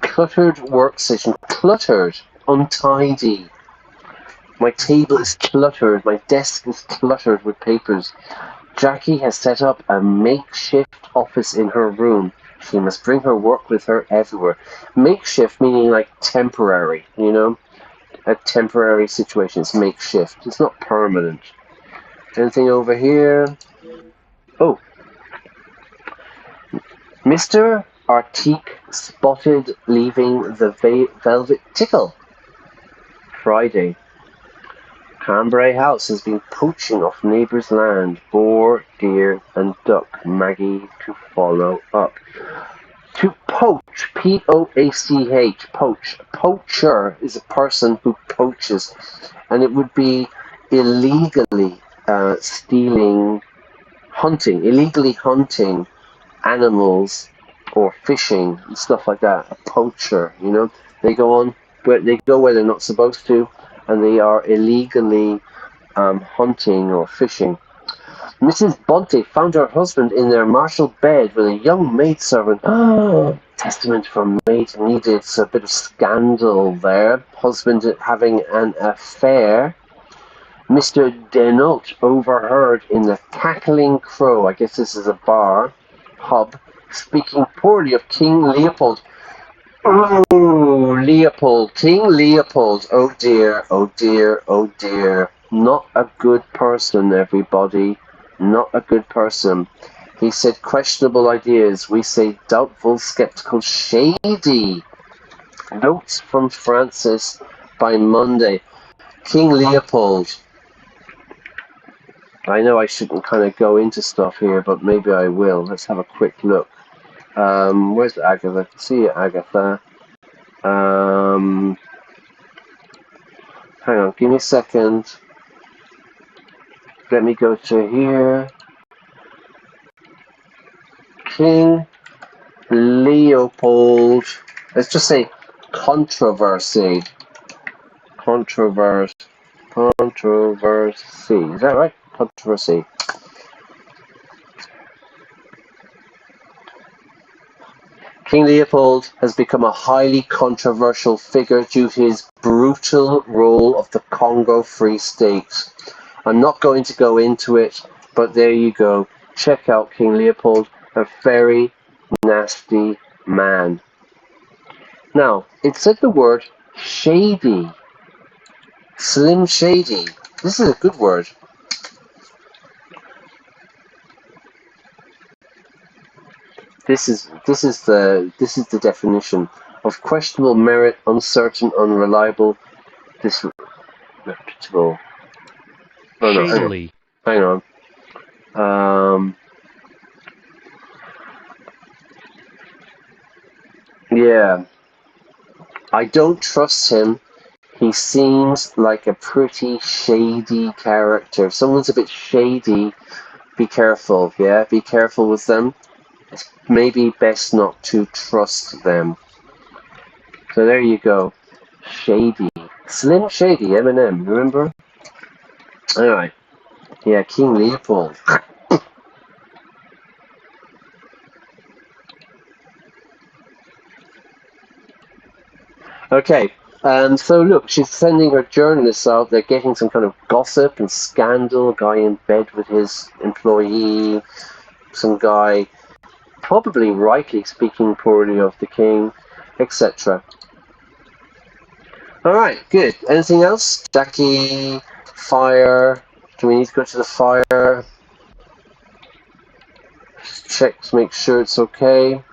Cluttered workstation. Cluttered. Untidy. My table is cluttered. My desk is cluttered with papers. Jackie has set up a makeshift office in her room. She must bring her work with her everywhere. Makeshift meaning like temporary, you know? A temporary situation. It's makeshift. It's not permanent. Anything over here? Oh. Mr. Artique spotted leaving the Velvet Tickle. Friday. Cranberry House has been poaching off neighbours' land. Boar, deer and duck. Maggie to follow up. To poach. P-O-A-C-H. Poach. Poacher is a person who poaches. And it would be illegally illegally hunting animals or fishing and stuff like that. A poacher, you know. They go where they're not supposed to, and they are illegally hunting or fishing. Mrs. Bunty found her husband in their martial bed with a young maidservant. Testament for maid needed. So a bit of scandal there. Husband having an affair. Mr. Denault overheard in the Cackling Crow, I guess this is a bar, pub, speaking poorly of King Leopold. Oh, Leopold, King Leopold. Oh dear, oh dear, oh dear. Not a good person, everybody. Not a good person. He said questionable ideas. We say doubtful, skeptical, shady. Notes from Francis by Monday. King Leopold. I know I shouldn't kind of go into stuff here, but maybe I will. Let's have a quick look. Where's Agatha? I can see you, Agatha. Hang on, give me a second. Let me go to here. King Leopold. Let's just say controversy. Controversy. Is that right? Controversy. King Leopold has become a highly controversial figure due to his brutal role of the Congo Free State. I'm not going to go into it, but there you go. Check out King Leopold, a very nasty man. Now, it said the word shady. Slim Shady. This is a good word. This is the definition of questionable merit, uncertain, unreliable, disreputable. Oh no, hang on. Yeah. I don't trust him. He seems like a pretty shady character. If someone's a bit shady, be careful, yeah? Be careful with them. It's maybe best not to trust them. So there you go. Shady. Slim Shady, M&M, remember? Alright. Yeah, King Leopold. Okay, so look, she's sending her journalists out. They're getting some kind of gossip and scandal. Guy in bed with his employee. Some guy probably rightly speaking poorly of the king, etc. Alright, good. Anything else? Jackie, fire. Do we need to go to the fire? Check to make sure it's okay.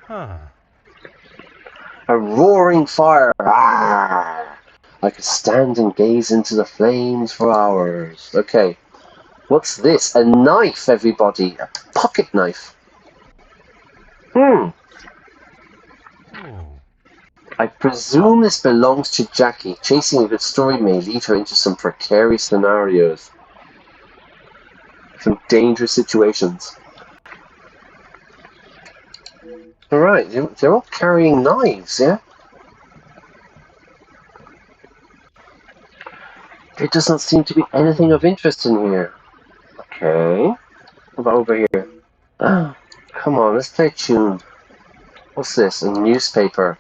A roaring fire. Ah! I could stand and gaze into the flames for hours. Okay. What's this? A knife, everybody. A pocket knife. I presume this belongs to Jackie. Chasing a good story may lead her into some precarious scenarios. Some dangerous situations. Alright, they're all carrying knives, yeah? There doesn't seem to be anything of interest in here. Okay. What about over here? Oh, come on, let's play a tune. What's this? A newspaper.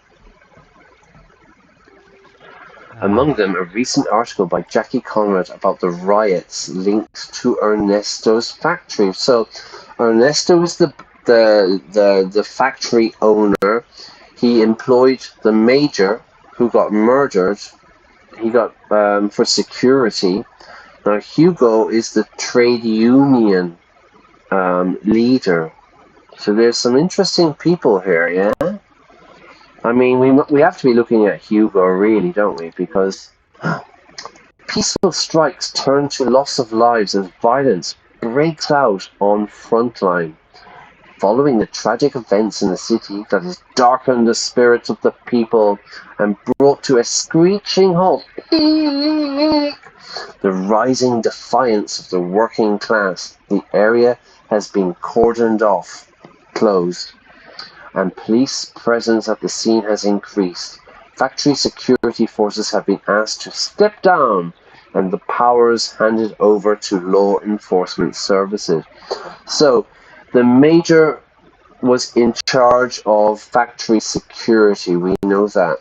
Among them, a recent article by Jackie Conrad about the riots linked to Ernesto's factory. So, Ernesto is the factory owner. He employed the major who got murdered. He got for security. Now Hugo is the trade union leader. So there's some interesting people here, yeah? I mean, we have to be looking at Hugo, really, don't we? Because peaceful strikes turn to loss of lives as violence breaks out on Frontline. Following the tragic events in the city that has darkened the spirits of the people and brought to a screeching halt the rising defiance of the working class, the area has been cordoned off, closed, and police presence at the scene has increased. Factory security forces have been asked to step down and the powers handed over to law enforcement services. So, the major was in charge of factory security, we know that.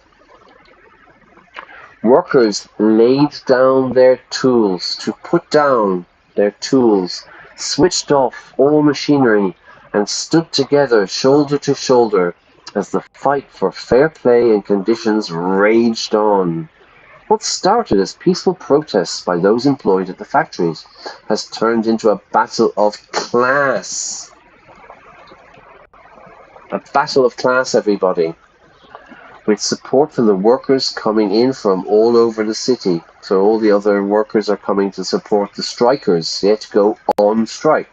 Workers laid down their tools, switched off all machinery, and stood together shoulder to shoulder as the fight for fair play and conditions raged on. What started as peaceful protests by those employed at the factories has turned into a battle of class. A battle of class, everybody. With support from the workers coming in from all over the city. So all the other workers are coming to support the strikers, yet to go on strike.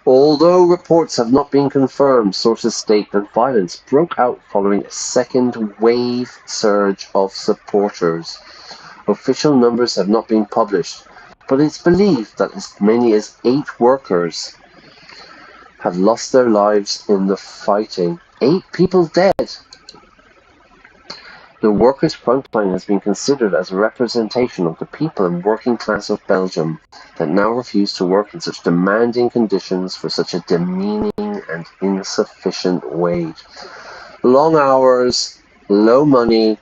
Although reports have not been confirmed, sources state that violence broke out following a second wave surge of supporters. Official numbers have not been published, but it's believed that as many as 8 workers have lost their lives in the fighting. 8 people dead. The Workers' Frontline has been considered as a representation of the people and working class of Belgium that now refuse to work in such demanding conditions for such a demeaning and insufficient wage. Long hours, low money,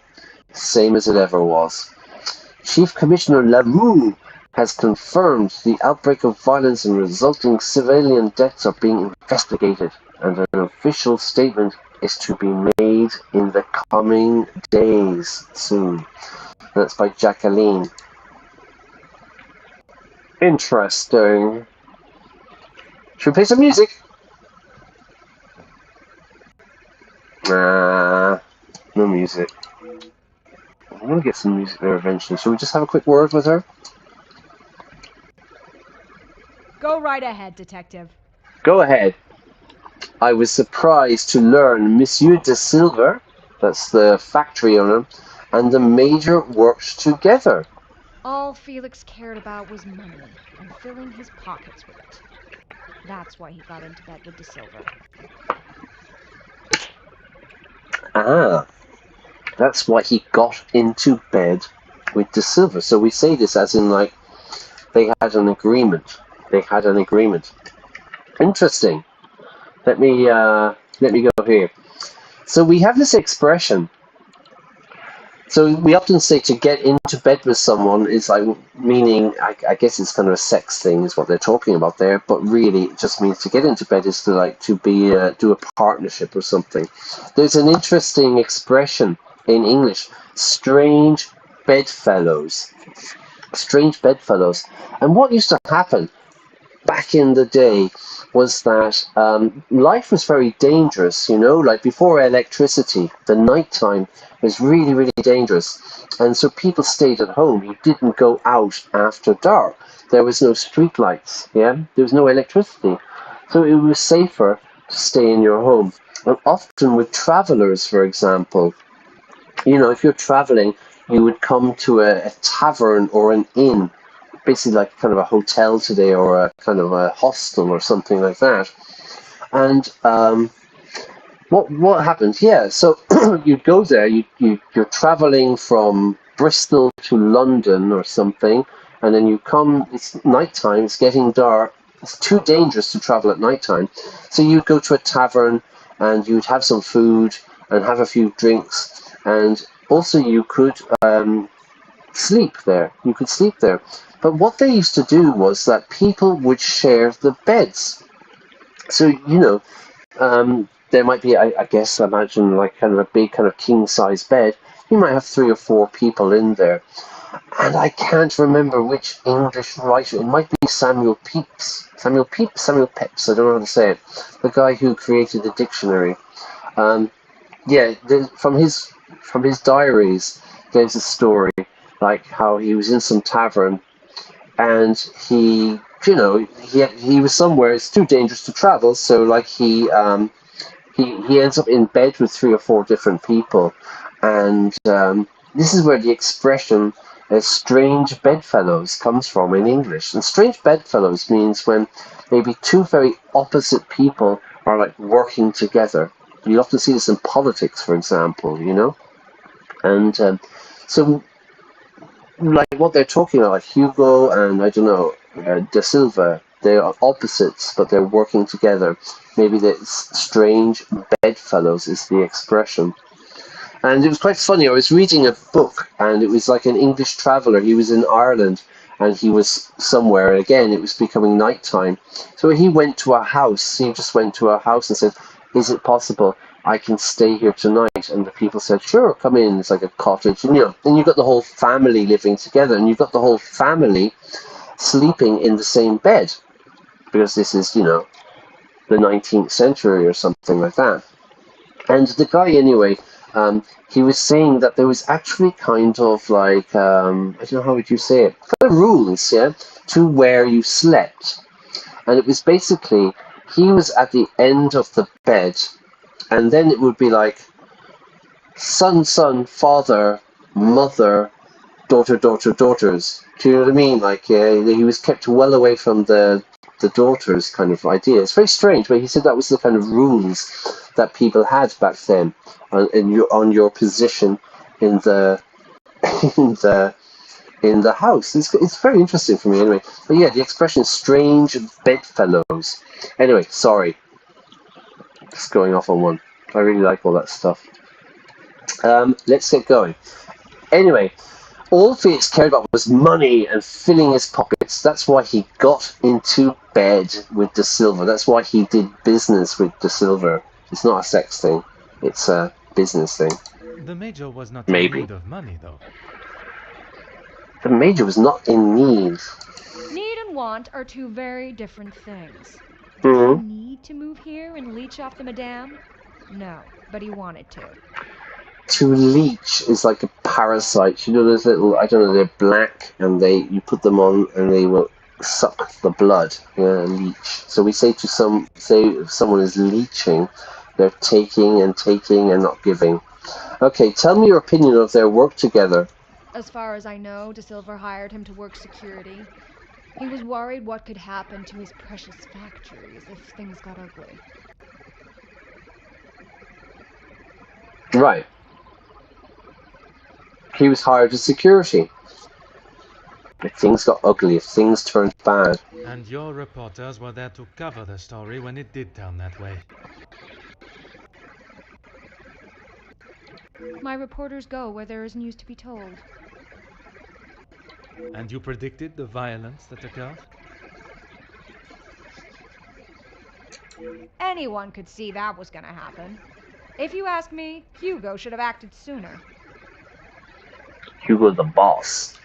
same as it ever was. Chief Commissioner Lamoux has confirmed the outbreak of violence and resulting civilian deaths are being investigated, and an official statement is to be made in the coming days soon. That's by Jacqueline. Interesting. Should we play some music? Nah, no music. I'm gonna get some music there eventually. Should we just have a quick word with her? Go right ahead, Detective. Go ahead. I was surprised to learn Monsieur de Silver, that's the factory owner, and the Major worked together. All Felix cared about was money and filling his pockets with it. That's why he got into bed with de Silver. Ah, that's why he got into bed with De Silva. So we say this as in like they had an agreement. They had an agreement. Interesting. Let me go here. So we have this expression. So we often say to get into bed with someone is like meaning, I guess it's kind of a sex thing is what they're talking about there, but really it just means to get into bed is to like to be do a partnership or something. There's an interesting expression in English, strange bedfellows. Strange bedfellows. And what used to happen back in the day was that life was very dangerous, you know, like before electricity, the nighttime was really, really dangerous. And so people stayed at home. You didn't go out after dark. There was no street lights, yeah? There was no electricity. So it was safer to stay in your home. And often with travelers, for example, you know, if you're traveling, you would come to a tavern or an inn, basically like kind of a hotel today or a kind of a hostel or something like that. And what happens? Yeah, so you go there, you're traveling from Bristol to London or something, and then you come, it's nighttime, it's getting dark, it's too dangerous to travel at nighttime. So you'd go to a tavern and you'd have some food and have a few drinks, and also you could sleep there. You could sleep there. But what they used to do was that people would share the beds. So, you know, there might be, I guess, imagine like kind of a big kind of king-size bed. You might have 3 or 4 people in there. And I can't remember which English writer. It might be Samuel Pepys, I don't know how to say it. The guy who created the dictionary. From his diaries, there's a story like how he was in some tavern and he was somewhere. It's too dangerous to travel, so like he ends up in bed with 3 or 4 different people, and this is where the expression strange bedfellows comes from in English. And strange bedfellows means when maybe 2 very opposite people are like working together. You often see this in politics, for example, you know, and so like what they're talking about, like Hugo and I don't know, De Silva, they are opposites, but they're working together. Maybe the strange bedfellows is the expression. And it was quite funny. I was reading a book, and it was like an English traveller. He was in Ireland, and he was somewhere. And again, it was becoming nighttime. So he went to a house. He just went to a house and said, "Is it possible I can stay here tonight?" And the people said, "Sure, come in." It's like a cottage, and then you've got the whole family living together, and you've got the whole family sleeping in the same bed, because this is, the 19th century or something like that. And the guy, anyway, he was saying that there was actually kind of like, I don't know, how would you say it, kind of rules, yeah, to where you slept. And it was basically, he was at the end of the bed, and then it would be like son, father, mother, daughter, daughters. Do you know what I mean? Like, he was kept well away from the daughters kind of idea. It's very strange, but he said that was the kind of rules that people had back then on your position in the in the house. It's very interesting for me anyway. But yeah, the expression strange bedfellows. Anyway, sorry. Just going off on one. I really like all that stuff. Let's get going. Anyway, all Felix cared about was money and filling his pockets. That's why he got into bed with De Silva. That's why he did business with De Silva. It's not a sex thing. It's a business thing. The Major was not Maybe. in need of money, though. The Major was not in need. Need and want are 2 very different things. Mm-hmm. Does he need to move here and leech off the madame? No, but he wanted to. To leech is like a parasite. You know those little, I don't know, they're black, and you put them on and they will suck the blood. Yeah, leech. So we say if someone is leeching, they're taking and not giving. Okay, tell me your opinion of their work together. As far as I know, De Silva hired him to work security. He was worried what could happen to his precious factories if things got ugly. Right. He was hired as security. If things got ugly, if things turned bad. And your reporters were there to cover the story when it did turn that way. My reporters go where there is news to be told. And you predicted the violence that occurred? Anyone could see that was gonna happen. If you ask me, Hugo should have acted sooner. Hugo's the boss.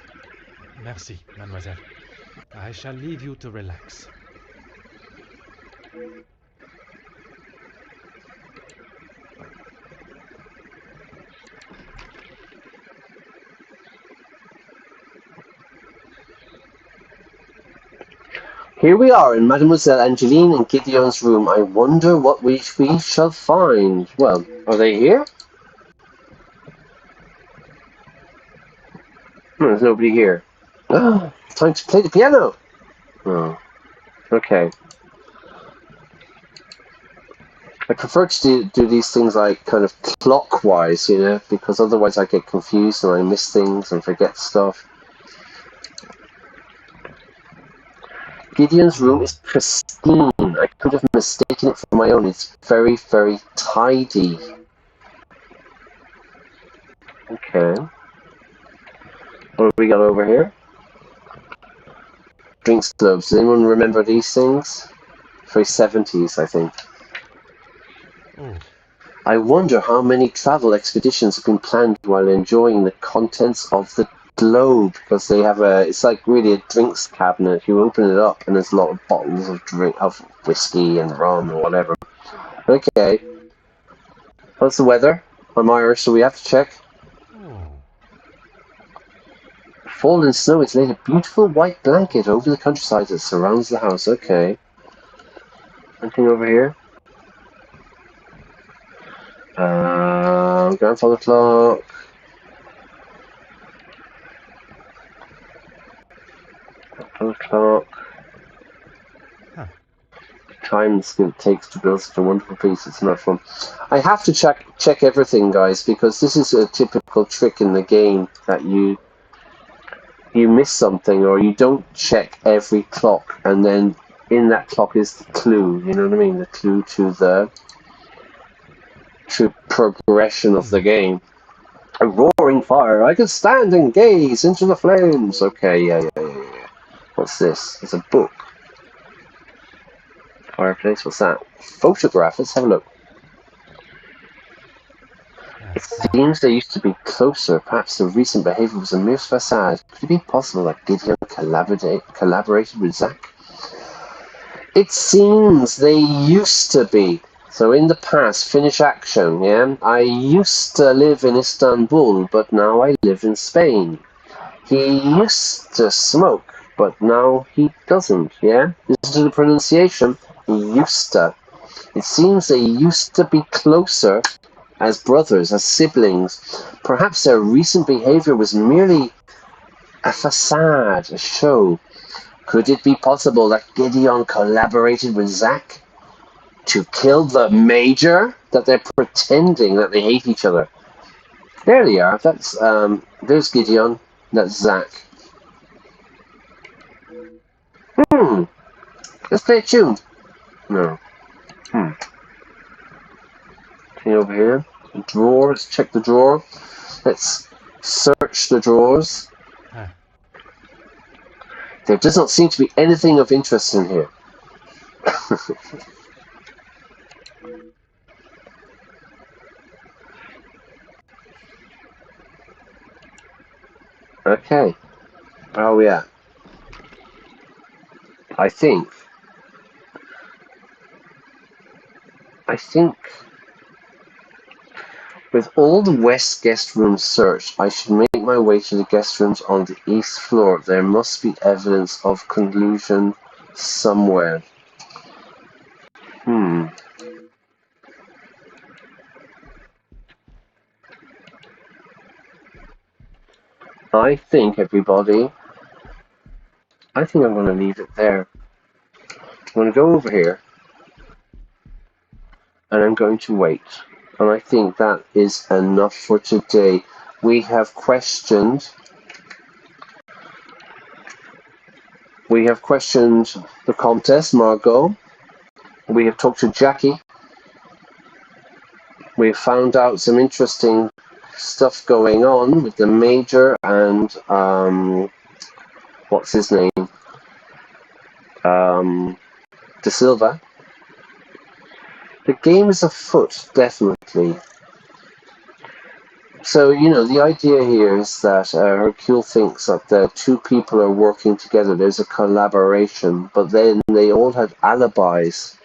Merci, mademoiselle. I shall leave you to relax. Here we are in Mademoiselle Angeline and Gideon's room. I wonder what we shall find. Well, are they here? There's nobody here. Time to play the piano. Oh, okay. I prefer to do these things like kind of clockwise, you know, because otherwise I get confused and I miss things and forget stuff. Gideon's room is pristine. I could have mistaken it for my own. It's very, very tidy. Okay. What have we got over here? Drinks globes. Does anyone remember these things? Very 70s, I think. Oh. I wonder how many travel expeditions have been planned while enjoying the contents of the globe, because they have it's like really a drinks cabinet. You open it up and there's a lot of bottles of whiskey and rum or whatever. Okay. What's the weather? I'm Irish, so we have to check. Oh. Fallen snow has laid a beautiful white blanket over the countryside that surrounds the house. Okay. Anything over here? Grandfather clock. Clock. Huh. Time it takes to build such a wonderful piece. It's not fun. I have to check everything, guys, because this is a typical trick in the game that you miss something or you don't check every clock, and then in that clock is the clue. You know what I mean? The clue to the progression of the game. A roaring fire. I can stand and gaze into the flames. Okay, yeah. What's this? It's a book. Fireplace, what's that? Photograph, let's have a look. It seems they used to be closer. Perhaps the recent behavior was a mere facade. Could it be possible that Gideon collaborated with Zach? It seems they used to be. So in the past, finish action, yeah? I used to live in Istanbul, but now I live in Spain. He used to smoke, but now he doesn't, yeah? Listen to the pronunciation. Used to. It seems they used to be closer as brothers, as siblings. Perhaps their recent behavior was merely a facade, a show. Could it be possible that Gideon collaborated with Zach to kill the Major? That they're pretending that they hate each other. There they are. That's there's Gideon. That's Zach. Let's play a tune. No. Okay, over here. The drawer. Let's check the drawer. Let's search the drawers. There does not seem to be anything of interest in here. Okay. Where are we at? I think with all the west guest rooms searched, I should make my way to the guest rooms on the east floor. There must be evidence of collusion somewhere. I think, everybody, I think I'm going to leave it there. I'm going to go over here and I'm going to wait. And I think that is enough for today. We have questioned We have questioned the Comtesse, Margot. We have talked to Jackie. We have found out some interesting stuff going on with the Major and what's his name? De Silva. The game is afoot, definitely. So, the idea here is that Hercule thinks that the two people are working together. There's a collaboration, but then they all have alibis.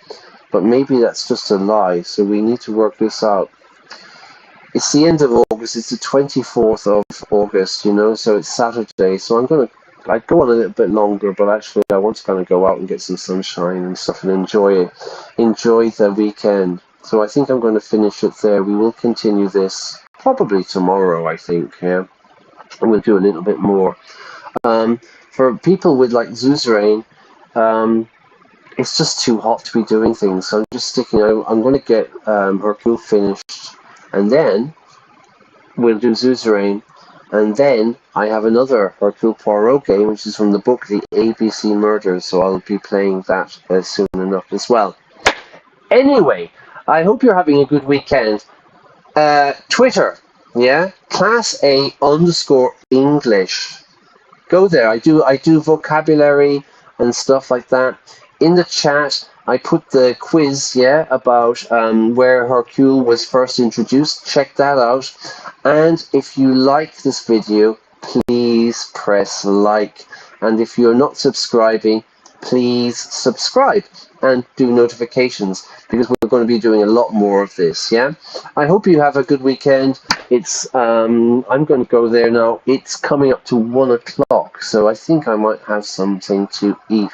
But maybe that's just a lie, so we need to work this out. It's the end of August. It's the 24th of August, so it's Saturday. So I'd go on a little bit longer, but actually I want to kind of go out and get some sunshine and stuff and enjoy the weekend. So I think I'm going to finish it there. We will continue this probably tomorrow, I think, yeah. And we'll do a little bit more. For people with like Suzerain, it's just too hot to be doing things. So I'm just sticking out. I'm going to get Hercule finished, and then we'll do Suzerain. And then I have another Hercule Poirot game, which is from the book The ABC Murders, so I'll be playing that soon enough as well. Anyway, I hope you're having a good weekend. Twitter, yeah? Class A_English. Go there. I do vocabulary and stuff like that. In the chat, I put the quiz, yeah, about where Hercule was first introduced. Check that out. And if you like this video, please press like. And if you're not subscribing, please subscribe and do notifications, because we're going to be doing a lot more of this, yeah? I hope you have a good weekend. It's I'm going to go there now. It's coming up to 1 o'clock, so I think I might have something to eat.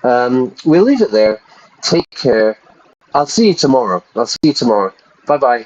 We'll leave it there. Take care. I'll see you tomorrow. Bye-bye.